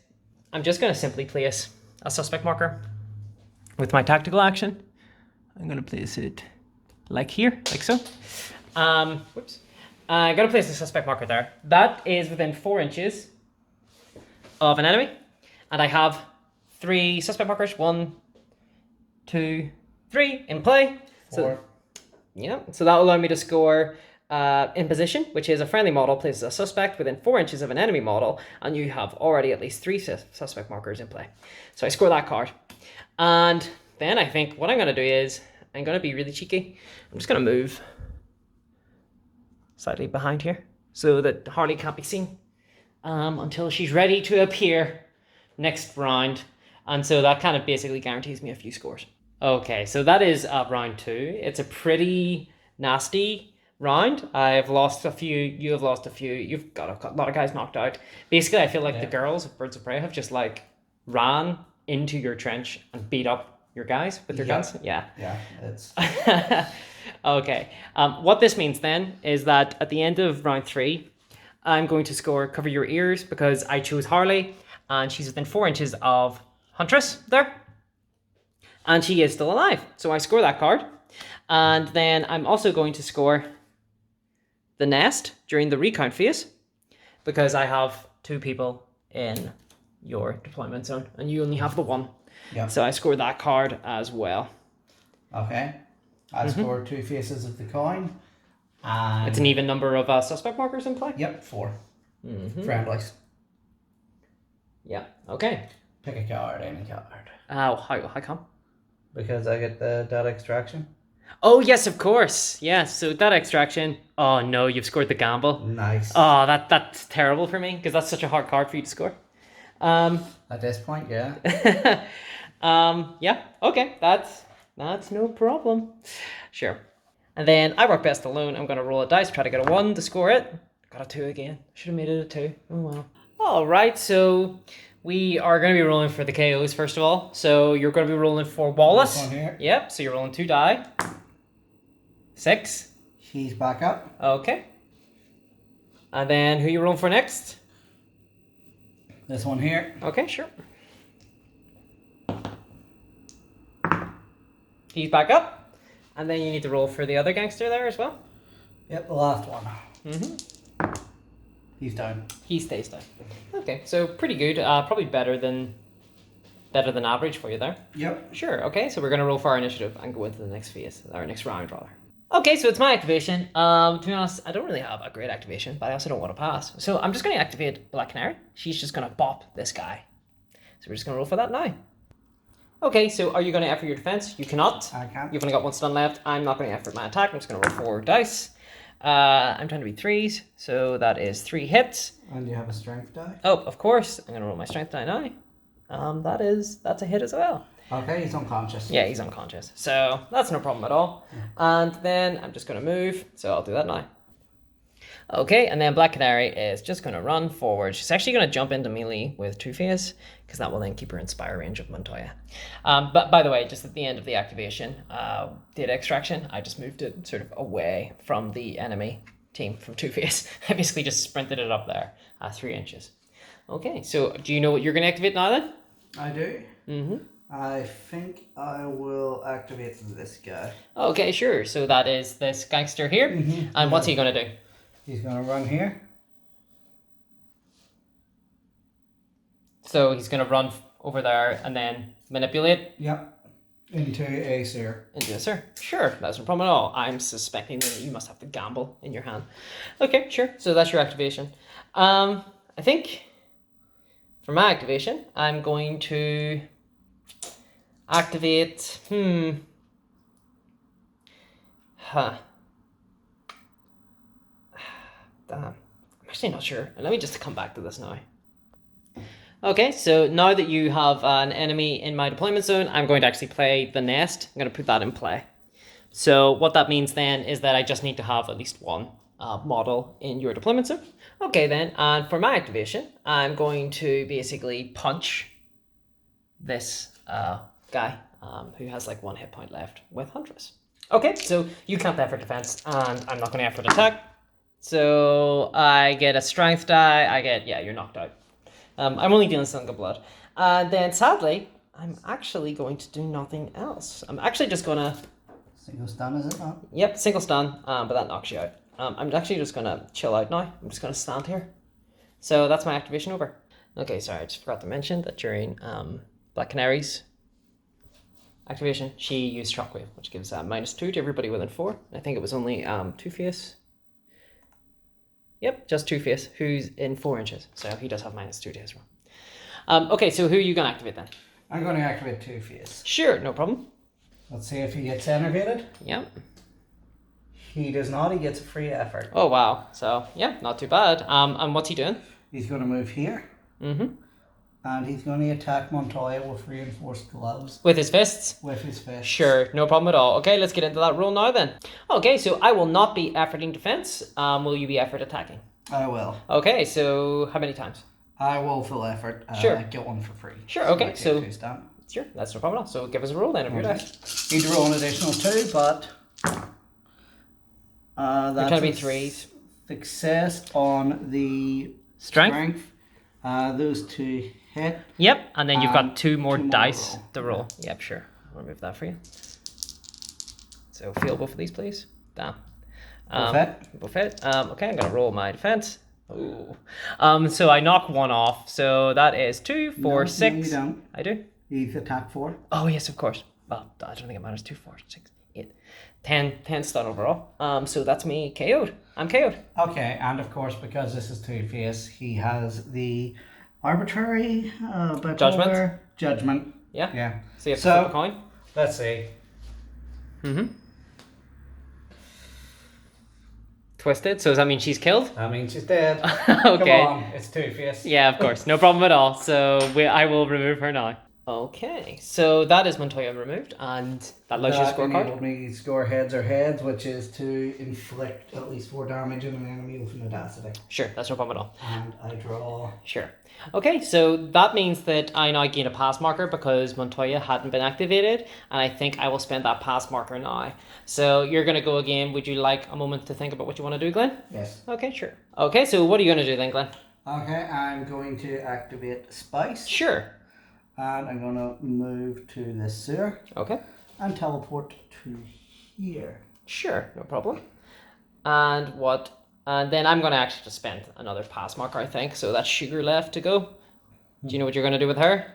I'm just going to simply place a suspect marker with my tactical action. I'm going to place it like here, like so. Whoops. I'm going to place a suspect marker there. That is within 4 inches of an enemy. And I have 3 suspect markers. 1, 2, 3 in play. 4. So that will allow me to score in position, which is a friendly model places a suspect within 4 inches of an enemy model, and you have already at least 3 suspect markers in play. So I score that card. And then I think what I'm going to do is I'm going to be really cheeky. I'm just going to move slightly behind here so that Harley can't be seen until she's ready to appear next round. And so that kind of basically guarantees me a few scores. Okay, so that is round 2. It's a pretty nasty round. I've lost a few, you have lost a few, you've got a lot of guys knocked out. Basically, I feel like the girls of Birds of Prey have just like ran into your trench and beat up your guys with their guns. Yeah. Yeah, it's... Okay. What this means then is that at the end of round 3, I'm going to score Cover Your Ears because I chose Harley and she's within 4 inches of Huntress there. And she is still alive. So I score that card. And then I'm also going to score the Nest during the recount phase because I have 2 people in your deployment zone and you only have the 1. Yeah. So I scored that card as well. Okay. I scored 2 faces of the coin. And it's an even number of suspect markers in play? Yep, 4. Friendlies. Yeah, okay. Pick a card, any card. How come? Because I get the data extraction. Oh, yes, of course. Yes, so that extraction. Oh, no, you've scored the gamble. Nice. Oh, that's terrible for me because that's such a hard card for you to score. At this point, yeah. Yeah, okay, that's no problem. Sure. And then I work best alone. I'm going to roll a dice, try to get a 1 to score it. Got a 2 again. Should have made it a 2. Oh, well. All right, so we are going to be rolling for the KOs first of all. So you're going to be rolling for Wallace. This one here. Yep, so you're rolling 2 die. 6. He's back up. Okay. And then who you rolling for next? This one here. Okay, sure. He's back up. And then you need to roll for the other gangster there as well. Yep, the last one. He's down. He stays down. Okay, so pretty good. Probably better than average for you there. Yep. Sure. Okay, so we're gonna roll for our initiative and go into the next phase, or next round rather. Okay, so it's my activation. To be honest, I don't really have a great activation, but I also don't want to pass. So I'm just gonna activate Black Canary. She's just gonna bop this guy. So we're just gonna roll for that now. Okay, so are you going to effort your defense? You cannot. I can't. You've only got 1 stun left. I'm not going to effort my attack. I'm just going to roll 4 dice. I'm trying to be 3s, so that is 3 hits. And you have a strength die? Oh, of course. I'm going to roll my strength die now. That's a hit as well. Okay, he's unconscious. Yeah, he's unconscious. So that's no problem at all. And then I'm just going to move, so I'll do that now. Okay, and then Black Canary is just going to run forward. She's actually going to jump into melee with Two-Face, because that will then keep her in spire range of Montoya. But by the way, just at the end of the activation, data extraction, I just moved it sort of away from the enemy team, from Two-Face. I basically just sprinted it up there, 3 inches. Okay, so do you know what you're going to activate now then? I do. I think I will activate this guy. Okay, sure. So that is this gangster here. And what's he going to do? He's going to run here. So he's going to run over there and then manipulate? Yep. Into a seer. Into a seer. Sure, that's no problem at all. I'm suspecting that you must have the gamble in your hand. Okay, sure. So that's your activation. I think for my activation, I'm going to activate... Damn. I'm actually not sure. Let me just come back to this now. Okay, so now that you have an enemy in my deployment zone, I'm going to actually play the Nest. I'm going to put that in play. So what that means then is that I just need to have at least 1 model in your deployment zone. Okay then, and for my activation, I'm going to basically punch this guy who has like 1 hit point left with Huntress. Okay, so you can't effort defense, and I'm not going to effort attack. So I get a strength die. Yeah, you're knocked out. I'm only dealing single blood. And then sadly, I'm actually going to do nothing else. I'm actually just going to... Single stun, is it not? Yep, single stun, but that knocks you out. I'm actually just going to chill out now. I'm just going to stand here. So that's my activation over. Okay, sorry, I just forgot to mention that during Black Canary's activation, she used Shockwave, which gives -2 to everybody within 4. I think it was only Two-Face Yep, just Two-Face, who's in 4 inches. So he does have -2 to his roll. Okay, so who are you going to activate then? I'm going to activate Two-Face. Sure, no problem. Let's see if he gets enervated. Yep. He does not. He gets a free effort. Oh, wow. So, yeah, not too bad. And what's he doing? He's going to move here. Mm-hmm. And he's going to attack Montoya with reinforced gloves. With his fists? With his fists. Sure, no problem at all. Okay, let's get into that roll now then. Okay, so I will not be efforting defense. Will you be effort attacking? I will. Okay, so how many times? I will full effort. Sure. Get one for free. Sure, okay, so... Sure, that's no problem at all. So give us a roll then of your dice. Need to roll an additional 2, but... They're that's trying to be 3s. Success on the Strength. Those 2 hit. Yep, and then you've got 2 more 2 more dice roll. to roll. Yep, sure. I'll remove that for you. So feel both of these, please. Damn. Buffet. Okay, I'm gonna roll my defense. Ooh. So I knock 1 off. So that is 2, 4, 6. No, you don't. I do. He's attack 4. Oh yes, of course. Well, I don't think it matters. 2, 4, 6, 8, 10 stun overall. So that's me KO'd. I'm KO'd. Okay, and of course, because this is Two-Face, he has the arbitrary bipolar judgment. Yeah. Yeah. So you have to flip a coin. Let's see. Mm-hmm. Twisted. So does that mean she's killed? I mean, she's dead. Okay. Come on, it's Two-Face. Yeah, of course. No problem at all. So I will remove her now. Okay. So that is Montoya removed, and that allows you to score a card. Enabled me to score heads or heads, which is to inflict at least 4 damage on an enemy with an audacity. Sure, that's no problem at all. And I draw. Sure. Okay, so that means that I now gain a pass marker because Montoya hadn't been activated, and I think I will spend that pass marker now. So you're going to go again. Would you like a moment to think about what you want to do, Glenn? Yes. Okay, sure. Okay, so what are you going to do then, Glenn? Okay, I'm going to activate Spice. Sure. And I'm going to move to the sewer. Okay. And teleport to here. Sure, no problem. And what... And then I'm going to actually just spend another pass marker, I think. So that's Sugar left to go. Do you know what you're going to do with her?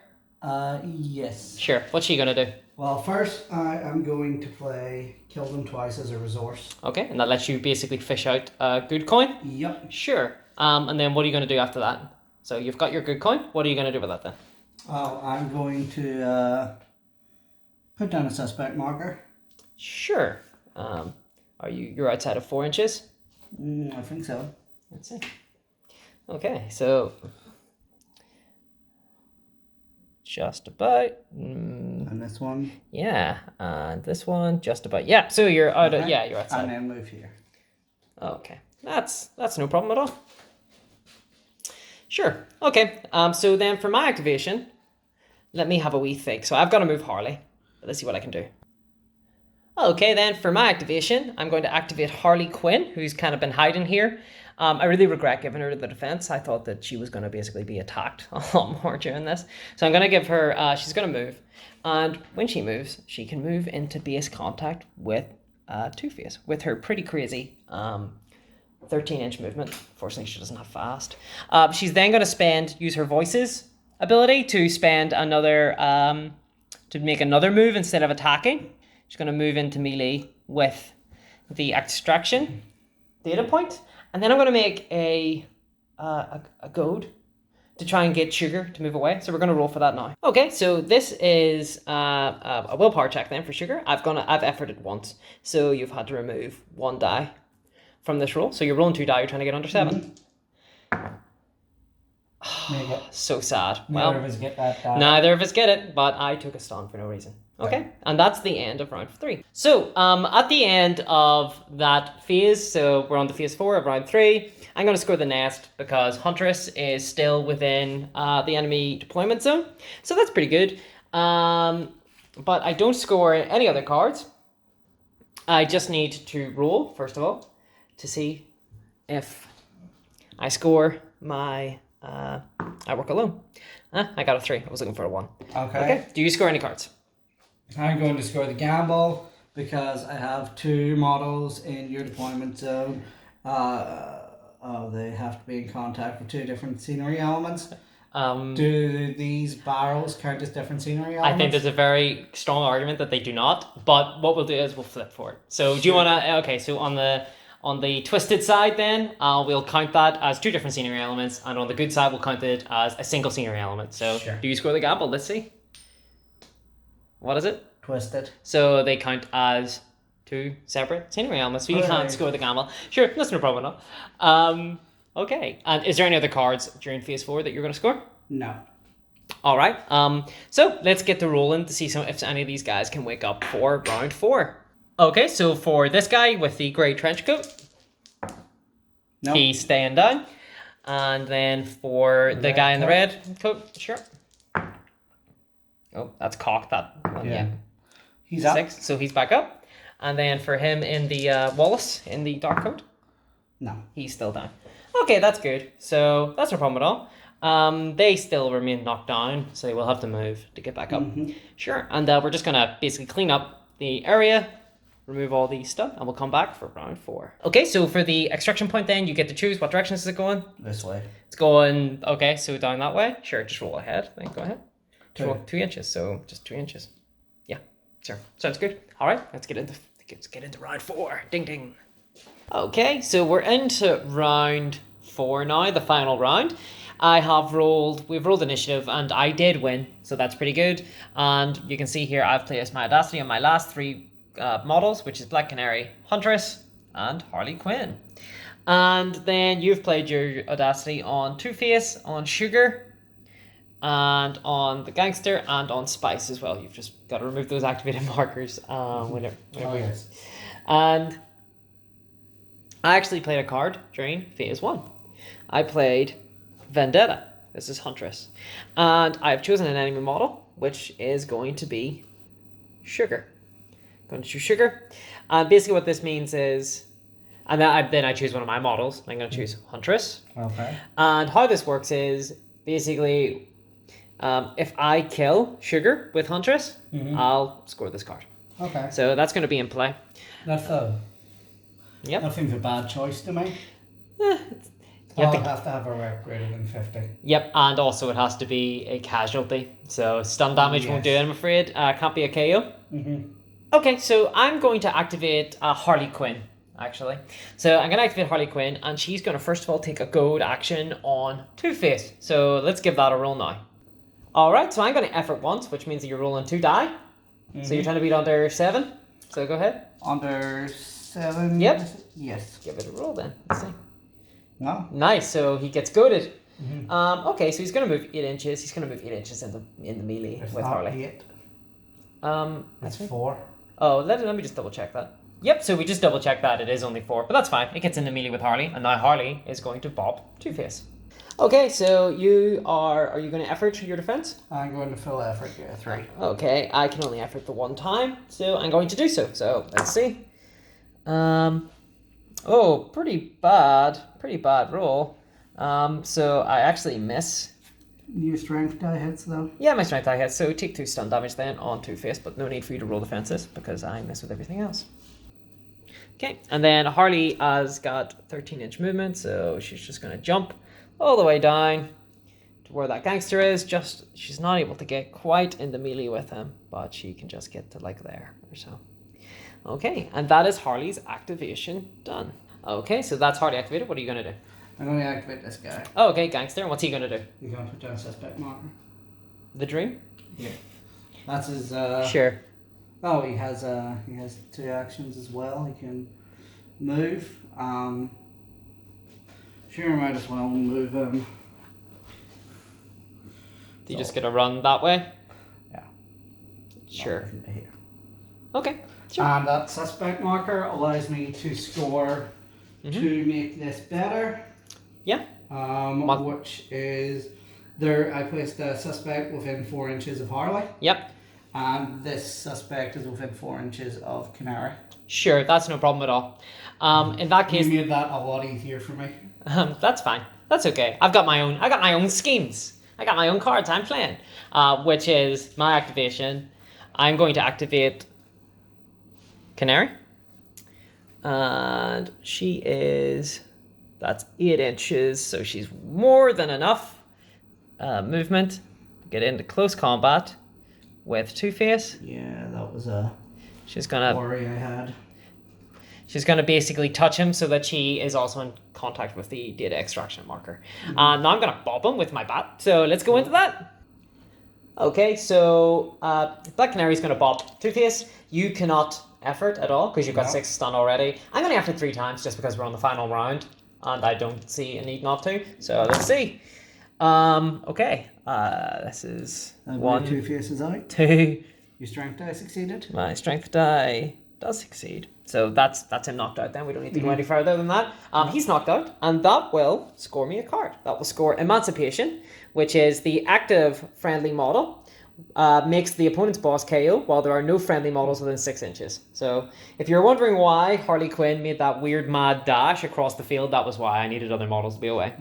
Yes. Sure. What's she going to do? Well, first I am going to play Kill Them Twice as a resource. Okay, and that lets you basically fish out a good coin? Yep. Sure. And then what are you going to do after that? So you've got your good coin. What are you going to do with that then? Oh, I'm going to put down a suspect marker. Sure. You're outside of 4 inches? I think so. Let's see. Okay, so just about. And this one. Yeah, and this one just about. Yeah, so you're out of. Yeah, you're outside. And then move here. Okay, that's no problem at all. Sure. Okay. So then for my activation, let me have a wee think. So I've got to move Harley. Let's see what I can do. Okay, then for my activation, I'm going to activate Harley Quinn, who's kind of been hiding here. I really regret giving her the defense. I thought that she was going to basically be attacked a lot more during this. So I'm going to give her, she's going to move. And when she moves, she can move into base contact with Two-Face, with her pretty crazy 13-inch movement. Fortunately, she doesn't have fast. She's then going to use her voices ability to spend another, to make another move instead of attacking. She's going to move into melee with the extraction data point. And then I'm going to make a goad to try and get Sugar to move away. So we're going to roll for that now. Okay, so this is a willpower check then for Sugar. I've efforted once. So you've had to remove 1 die from this roll. So you're rolling 2 die, you're trying to get under 7. So sad. Neither of us get that die. Neither of us get it, but I took a stun for no reason. Okay, and that's the end of round 3. So, at the end of that phase, so we're on to phase 4 of round 3, I'm going to score the nest because Huntress is still within the enemy deployment zone. So that's pretty good. But I don't score any other cards. I just need to roll, first of all, to see if I score my... I work alone. I got a 3. I was looking for a 1. Okay. Do you score any cards? I'm going to score the gamble because I have 2 models in your deployment zone. They have to be in contact with 2 different scenery elements. Do these barrels count as different scenery elements? I think there's a very strong argument that they do not. But what we'll do is we'll flip for it. So do you want to? Okay. So on On the twisted side, then, we'll count that as 2 different scenery elements, and on the good side, we'll count it as a single scenery element. So, Sure. do you score the gamble? Let's see. What is it? Twisted. So they count as 2 separate scenery elements. So you can't score the gamble. Sure, that's no problem at all. Okay. And is there any other cards during phase 4 that you're going to score? No. All right. So let's get to rolling to see if any of these guys can wake up for round 4. Okay, so for this guy with the grey trench coat, he's staying down. And then for the guy in the red coat, sure. Oh, that's cocked, that one, yeah. He's 6, up. so he's back up. And then for him in the Wallace, in the dark coat, No. he's still down. Okay, that's good. So that's no problem at all. They still remain knocked down, so they will have to move to get back up. Sure, and we're just going to basically clean up the area, remove all the stuff, and we'll come back for round 4. Okay, so for the extraction point then, you get to choose what direction is it going. This way. It's going, okay, so down that way. Sure, just roll ahead. Then go ahead. 2 inches, so just 2 inches. Yeah, sure. Sounds good. All right, let's get into round 4. Ding ding. Okay, so we're into round 4 now, the final round. We've rolled initiative, and I did win, so that's pretty good. And you can see here I've placed my Audacity on my last 3 models, which is Black Canary, Huntress, and Harley Quinn. And then you've played your Audacity on Two-Face, on Sugar, and on the Gangster, and on Spice as well. You've just got to remove those activated markers. Whatever. Yes. And I actually played a card during phase 1. I played Vendetta. This is Huntress. And I've chosen an enemy model, which is going to be Sugar. Going to choose Sugar. And basically what this means is, and then I choose one of my models. I'm going to choose Huntress. Okay. And how this works is, basically, if I kill Sugar with Huntress, I'll score this card. Okay. So that's going to be in play. That's Yep. nothing's a bad choice to me. You I'll have to have a rep greater than 50. Yep, and also it has to be a casualty. So stun damage won't do it, I'm afraid. Can't be a KO. Okay, so I'm going to activate Harley Quinn, actually. So I'm going to activate Harley Quinn, and she's going to first of all take a goad action on Two-Face. So let's give that a roll now. Alright, so I'm going to effort once, which means that you're rolling 2 die. So you're trying to beat under 7. So go ahead. Under 7? Yep. Yes. Give it a roll then. Let's see. No. Nice, so he gets goaded. Okay, so he's going to move 8 inches. He's going to move 8 inches in the melee It's with not Harley. 8. That's It's 4. Oh, let me just double check that. Yep, so we just double check that. It is only 4, but that's fine. It gets into melee with Harley, and now Harley is going to bob Two-Face. Okay, so are you going to effort your defense? I'm going to full effort, yeah, 3. Okay, I can only effort the 1 time, so I'm going to do so. So let's see. Oh, pretty bad roll. So I actually miss. Your strength die hits though? Yeah, my strength die hits, so take 2 stun damage then on Two-Face, but no need for you to roll defenses because I miss with everything else. Okay, and then Harley has got 13-inch movement, so she's just going to jump all the way down to where that gangster is. She's not able to get quite in the melee with him, but she can just get to like there or so. Okay, and that is Harley's activation done. Okay, so that's Harley activated. What are you going to do? I'm going to activate this guy. Oh, okay, gangster. And what's he going to do? You're going to put down a suspect marker? The dream? Yeah. That's his, Sure. Oh, he has 2 actions as well. He can move. Sure, I might as well move him. Do you just get to run that way? Yeah. Sure. Here. Okay, sure. And that suspect marker allows me to score to make this better. Yeah. Which is there. I placed a suspect within 4 inches of Harley. Yep. And this suspect is within 4 inches of Canary. Sure, that's no problem at all. In that case, You made that a lot easier for me. that's fine. That's okay. I got my own schemes. I got my own cards I'm playing. Which is my activation. I'm going to activate Canary. And that's 8 inches, so she's more than enough movement to get into close combat with Two-Face. Yeah, that was a She's gonna worry I had. She's going to basically touch him so that she is also in contact with the data extraction marker. Now I'm going to bob him with my bat. So let's go into that. Okay, so Black Canary's going to bob Two-Face. You cannot effort at all because you've got 6 stun already. I'm going to effort 3 times just because we're on the final round and I don't see a need not to. So let's see. Okay, this is 1, Two-Face is out. 2. Your strength die succeeded. My strength die does succeed. So that's him knocked out then. We don't need to go any further than that. He's knocked out, and that will score me a card. That will score Emancipation, which is the active friendly model. Makes the opponent's boss KO while there are no friendly models within 6 inches. So if you're wondering why Harley Quinn made that weird mad dash across the field, that was why I needed other models to be away.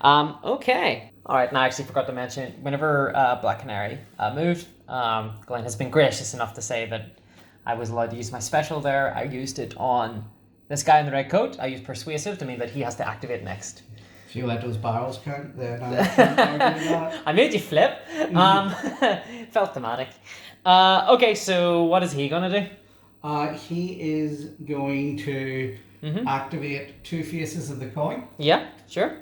Okay. All right, and I actually forgot to mention, whenever Black Canary moved, Glenn has been gracious enough to say that I was allowed to use my special there. I used it on this guy in the red coat. I used Persuasive to mean that he has to activate next. If you let those barrels count, then I made you flip. Felt thematic. Okay, so what is he gonna do? He is going to activate 2 faces of the coin. Yeah, sure.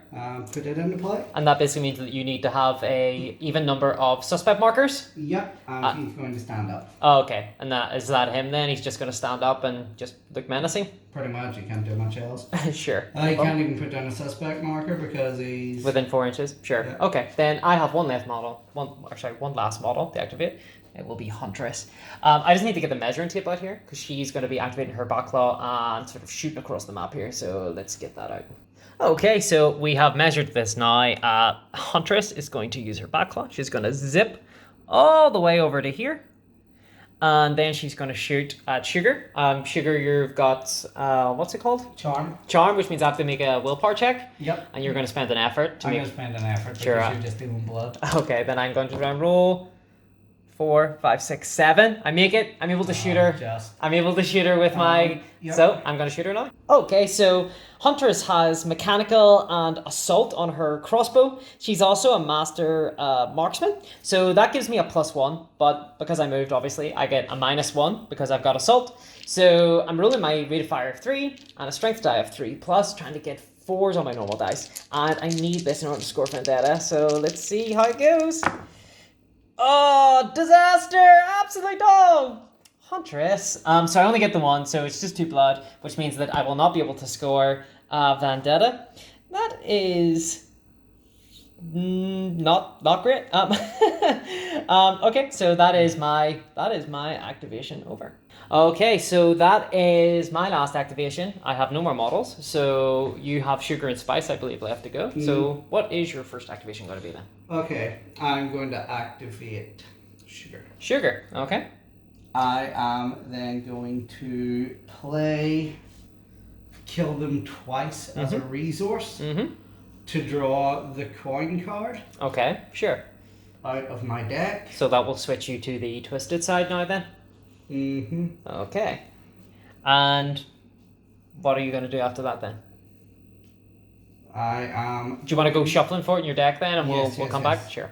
Put it into play. And that basically means that you need to have a even number of suspect markers. Yep, and he's going to stand up. Oh, okay. And is that him then? He's just going to stand up and just look menacing? Pretty much, you can't do much else. Sure. He can't even put down a suspect marker because he's... Within 4 inches? Sure. Yeah. Okay, then I have one last model to activate. It will be Huntress. I just need to get the measuring tape out here because she's going to be activating her back claw and sort of shooting across the map here. So let's get that out. Okay, so we have measured this now. Huntress is going to use her back claw. She's going to zip all the way over to here. And then she's going to shoot at Sugar. Sugar, you've got, what's it called? Charm. Charm, which means I have to make a willpower check. Yep. And you're going to spend an effort to I'm going to spend an effort because you're just doing blood. Okay, then I'm going to try and roll. 4, 5, 6, 7. I make it. I'm able to shoot her. I'm able to shoot her with my... Yep. So, I'm going to shoot her now. Okay, so Huntress has mechanical and assault on her crossbow. She's also a master marksman. So that gives me a +1. But because I moved, obviously, I get a -1 because I've got assault. So I'm rolling my rate of fire of 3 and a strength die of 3 plus, trying to get 4s on my normal dice. And I need this in order to score Vendetta. So let's see how it goes. Oh, disaster! Absolutely no! Huntress. So I only get the 1, so it's just 2 blood, which means that I will not be able to score Vendetta. That is not great. Okay, so that is my activation over. Okay, so that is my last activation. I have no more models, so you have Sugar and Spice, I believe, left to go. So what is your first activation going to be then? Okay, I'm going to activate Sugar. Sugar, okay. I am then going to play Kill Them Twice as a resource to draw the coin card. Okay, sure. Out of my deck. So that will switch you to the twisted side now then? Okay. And what are you going to do after that then? Do you want to go shuffling for it in your deck then, and we'll come back? Sure.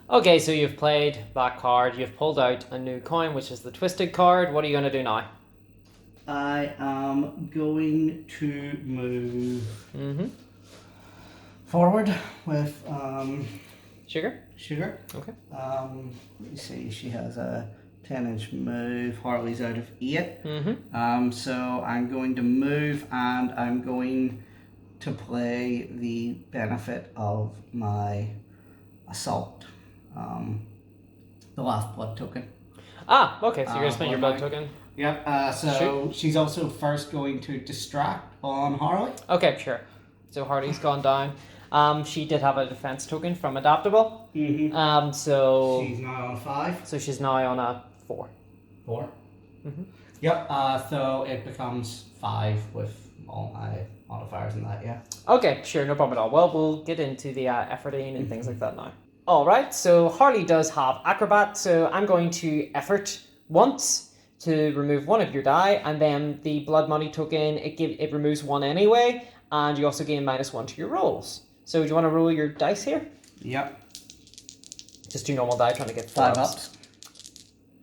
Okay, so you've played that card. You've pulled out a new coin, which is the twisted card. What are you going to do now? I am going to move forward with Sugar. Sugar. Okay. Let me see. She has a 10-inch move. Harley's out of 8. So I'm going to move, and I'm going to play the benefit of my assault. The last blood token. Ah, okay. So you're going to spend your blood token. Yep. So she's also first going to distract on Harley. Okay, sure. So Harley's gone down. She did have a defense token from Adaptable. So she's now on a 5. So she's now on a 4. 4. Yep. So it becomes 5 with all my modifiers and that. Yeah. Okay, sure, no problem at all. Well, we'll get into the efforting and things like that now. All right. So Harley does have acrobat. So I'm going to effort once to remove 1 of your die, and then the blood money token it removes 1 anyway, and you also gain -1 to your rolls. So do you want to roll your dice here? Yep. Just 2 normal die, trying to get 5 ups.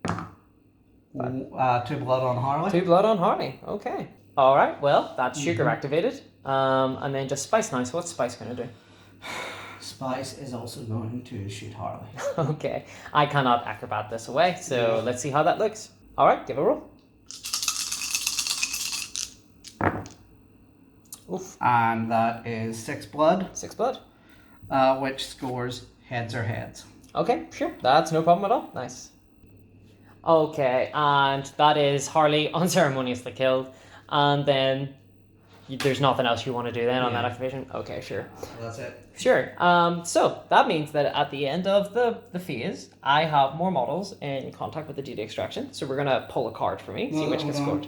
2 blood on Harley. 2 blood on Harley. Okay. All right, well, that's sugar activated. And then just spice now. So what's spice going to do? Spice is also going to shoot Harley. Okay, I cannot acrobat this away, so let's see how that looks. All right, give a roll. Oof. And that is 6 blood. 6 blood. Which scores heads or heads. Okay, sure. That's no problem at all. Nice. Okay, and that is Harley unceremoniously killed. And then there's nothing else you want to do then on that activation? Okay, sure. That's it. Sure. So that means that at the end of the phase, I have more models in contact with the data extraction. So we're going to pull a card for me, see which gets scored.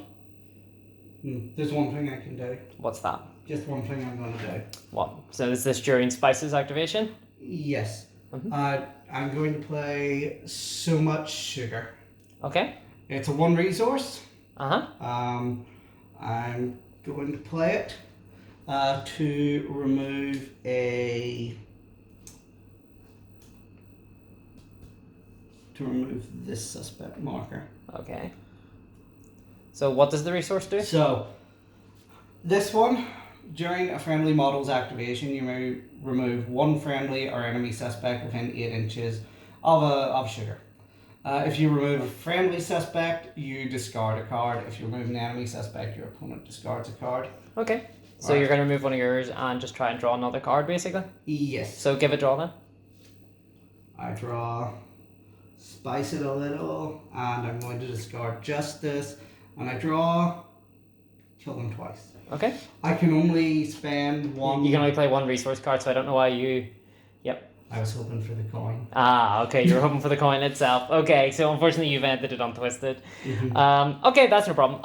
There's one thing I can do. What's that? Just one thing I'm going to do. What? So is this during Spice's activation? Yes. I'm going to play So Much Sugar. Okay. It's a 1 resource. Uh-huh. I'm going to play it to remove this suspect marker. Okay. So what does the resource do? So this one, during a friendly model's activation, you may remove 1 friendly or enemy suspect within 8 inches of sugar. If you remove a friendly suspect, you discard a card. If you remove an enemy suspect, your opponent discards a card. Okay. So you're going to remove one of yours and just try and draw another card, basically? Yes. So give a draw then. I draw, spice it a little, and I'm going to discard Justice, and I draw, kill them twice. Okay. I can only spend 1. You can only play 1 resource card, so I don't know why you... Yep. I was hoping for the coin. Ah, okay, you're hoping for the coin itself. Okay, so unfortunately you've ended it untwisted. Okay, that's no problem.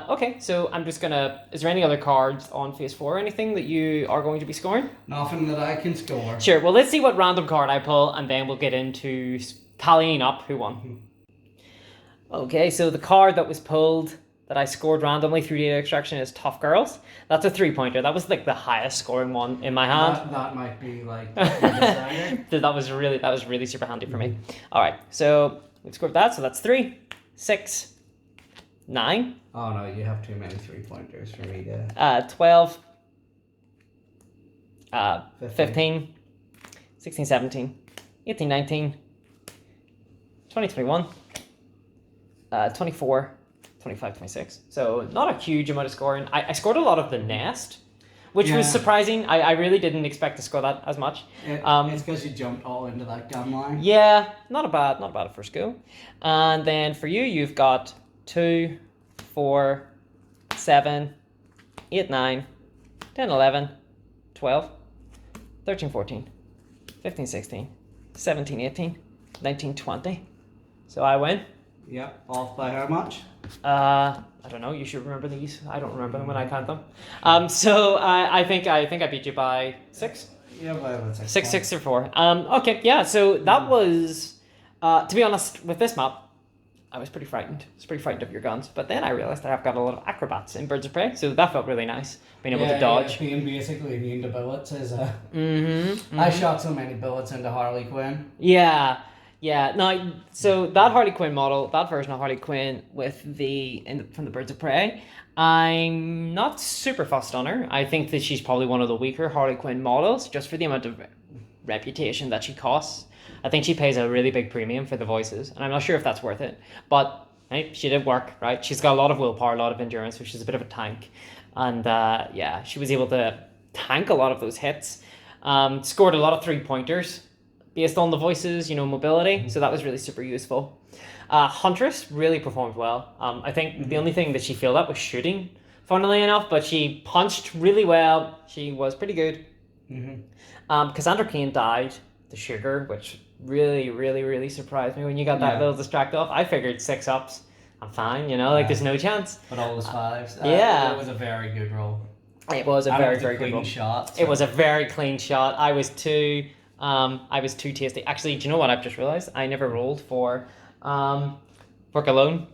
Okay, so I'm just gonna... Is there any other cards on phase 4 or anything that you are going to be scoring? Nothing that I can score. Sure, well let's see what random card I pull and then we'll get into tallying up who won. Okay, so the card that was pulled that I scored randomly through data extraction is Tough Girls. That's a 3-pointer. That was like the highest scoring one in my hand. That might be like that was really super handy for me. All right, so we scored that. So that's 3, 6, 9. Oh no, you have too many 3-pointers for me to. 12, 15, 16, 17, 18, 19, 20, 21, 24. 25, 26. So not a huge amount of scoring. I scored a lot of the nest, which was surprising. I really didn't expect to score that as much. It's because you jumped all into that gun line. Yeah, not a bad first go. And then for you, you've got 2, 4, 7, 8, 9, 10, 11, 12, 13, 14, 15, 16, 17, 18, 19, 20. So I win. Yep, off by how much? I don't know. You should remember these. I don't remember them when I count them. So I think I beat you by 6. Yeah, by about 6. 6, 6 or 4. Okay, yeah. So that was, to be honest, with this map, I was pretty frightened. I was pretty frightened of your guns. But then I realized that I've got a lot of acrobats in Birds of Prey, so that felt really nice, being able to dodge. Yeah, being basically immune to bullets is I shot so many bullets into Harley Quinn. Yeah. Yeah, no, so that Harley Quinn model, that version of Harley Quinn with from the Birds of Prey, I'm not super fussed on her. I think that she's probably one of the weaker Harley Quinn models, just for the amount of reputation that she costs. I think she pays a really big premium for the voices, and I'm not sure if that's worth it. But hey, she did work, right? She's got a lot of willpower, a lot of endurance, so she's a bit of a tank. And yeah, she was able to tank a lot of those hits. Scored a lot of 3-pointers. Based on the voices, mobility. So that was really super useful. Huntress really performed well. I think the only thing that she failed at was shooting, funnily enough, but she punched really well. She was pretty good. Cassandra Cain died to sugar, which really, really, really surprised me when you got that little distract off. I figured 6 ups, I'm fine, there's no chance. But all those 5s. Yeah. It was a very good roll. It was a very, very good roll. Shot. So. It was a very clean shot. I was too tasty. Actually, do you know what I've just realized? I never rolled for Cologne.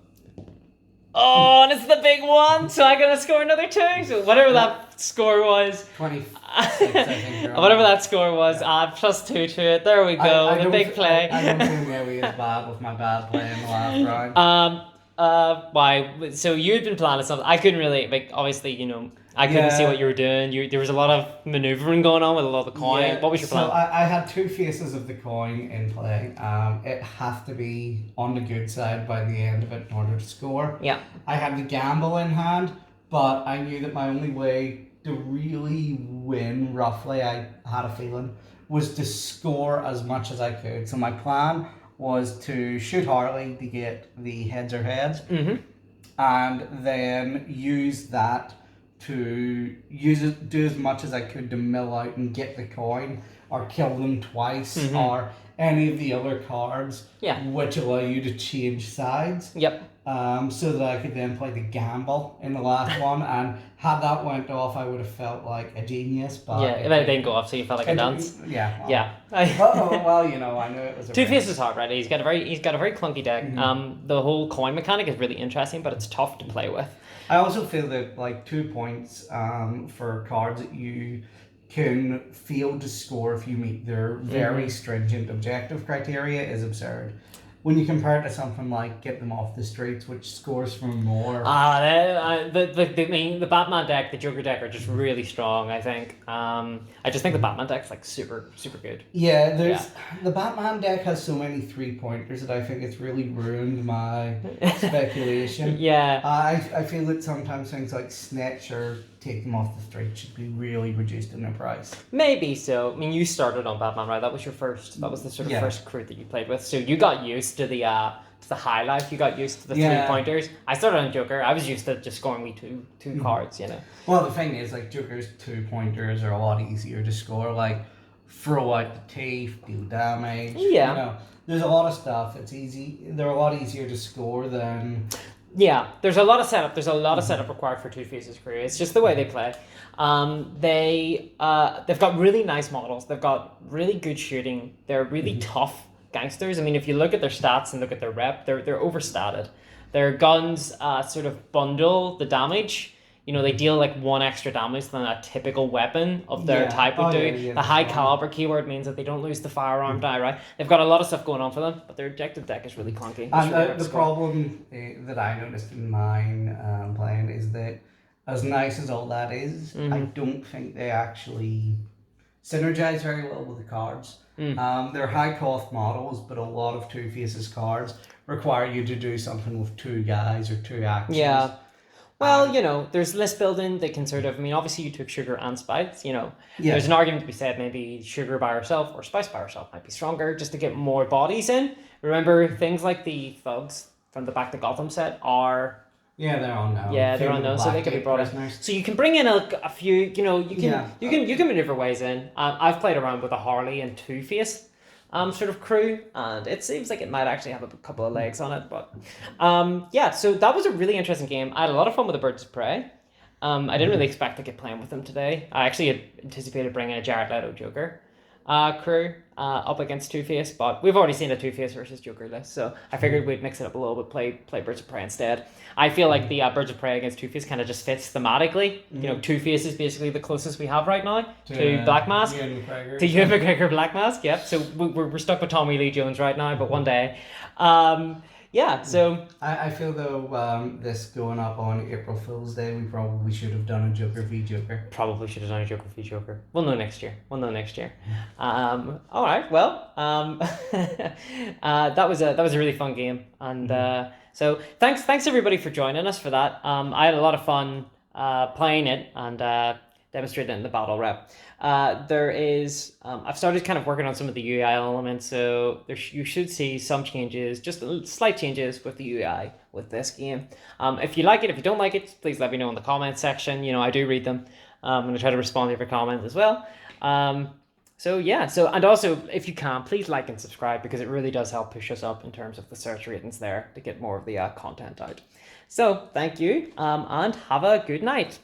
Oh, and it's the big one, so I gotta score another 2. So whatever that score was, 26, I think. Whatever that score was, plus 2 to it. There we go. The big play. I don't think maybe it's bad with my bad play in the last round. Why? So you had been planning something. I couldn't really, like, obviously, I couldn't see Yeah. what you were doing. There was a lot of maneuvering going on with a lot of the coin. Yeah, What was your so plan? I had two faces of the coin in play. It has to be on the good side by the end of it in order to score. Yeah. I had the gamble in hand, but I knew that my only way to really win, roughly, I had a feeling, was to score as much as I could. So my plan was to shoot Harley to get the heads or heads, Mm-hmm. and then use that to do as much as I could to mill out and get the coin or kill them twice Mm-hmm. or any of the other cards, Yeah. which allow you to change sides. Yep. So that I could then play the gamble in the last one, and had that went off, I would have felt like a genius. But Yeah. If it didn't go off, so you felt like a dance. Yeah. Well, Yeah. well, I knew it was a Two risk. Face is hard, right? He's got a very clunky deck. Mm-hmm. The whole coin mechanic is really interesting, but it's tough to play with. I also feel that like 2 points for cards that you can fail to score if you meet their very stringent objective criteria is absurd. When you compare it to something like Get Them Off the Streets, which scores for more. The Batman deck, the Joker deck are just really strong. I think. I just think the Batman deck's like super good. Yeah, the Batman deck has so many 3-pointers that I think it's really ruined my speculation. Yeah. I feel that sometimes things like Snitch or Take Them Off the Street should be really reduced in their price. Maybe so. I mean, you started on Batman, right? That was your first. That was the sort of Yeah. first crew that you played with. So you got used to the high life. You got used to the Yeah. 3-pointers. I started on Joker. I was used to just scoring me two cards. Well, the thing is, like, Joker's 2-pointers are a lot easier to score. Like, throw out the teeth, deal damage. Yeah. There's a lot of stuff. It's easy. They're a lot easier to score than. Yeah, there's a lot of setup. There's a lot of setup required for Two Faces crew. It's just the way they play. They've got really nice models. They've got really good shooting. They're really tough gangsters. I mean, if you look at their stats and look at their rep, they're overstated. Their guns sort of bundle the damage. They deal like 1 extra damage than a typical weapon of their type would do. Yeah, the high caliber keyword means that they don't lose the firearm die, right? They've got a lot of stuff going on for them, but their objective deck is really clunky. It's really hard And to the score. problem that I noticed in mine playing is that as nice as all that is, I don't think they actually synergize very well with the cards. They're high cost models, but a lot of Two Faces cards require you to do something with 2 guys or 2 actions. Yeah. Well, there's list building that can sort of, I mean, obviously you took Sugar and Spice, There's an argument to be said maybe Sugar by herself or Spice by herself might be stronger just to get more bodies in. Remember, things like the thugs from the Back to Gotham set are... Yeah, they're on now. Yeah, they're on those, so they can be brought in. So you can bring in a few, you can maneuver ways in. I've played around with a Harley and Two Face sort of crew, and it seems like it might actually have a couple of legs on it. But so that was a really interesting game. I had a lot of fun with the Birds of Prey. I didn't really expect to get playing with them today. I actually had anticipated bringing a Jared Leto Joker crew up against Two Face, but we've already seen a Two Face versus Joker list, so I figured we'd mix it up a little bit, play Birds of Prey instead. I feel like the Birds of Prey against Two Face kind of just fits thematically. Two Face is basically the closest we have right now to Black Mask. To Ewan McGregor Black Mask, yep. So we're stuck with Tommy Lee Jones right now, but one day. So I feel though this going up on April Fool's Day, we probably should have done a Joker v Joker. Probably should have done a Joker v Joker. We'll know next year. All right. Well, that was a really fun game, and so thanks everybody for joining us for that. I had a lot of fun playing it and demonstrating it in the battle rep. I've started kind of working on some of the UI elements, so you should see some changes, just slight changes with the UI with this game. If you like it, if you don't like it, please let me know in the comments section. I do read them. I'm going to try to respond to every comment as well. And also, if you can, please like and subscribe, because it really does help push us up in terms of the search ratings there to get more of the content out. So, thank you, and have a good night.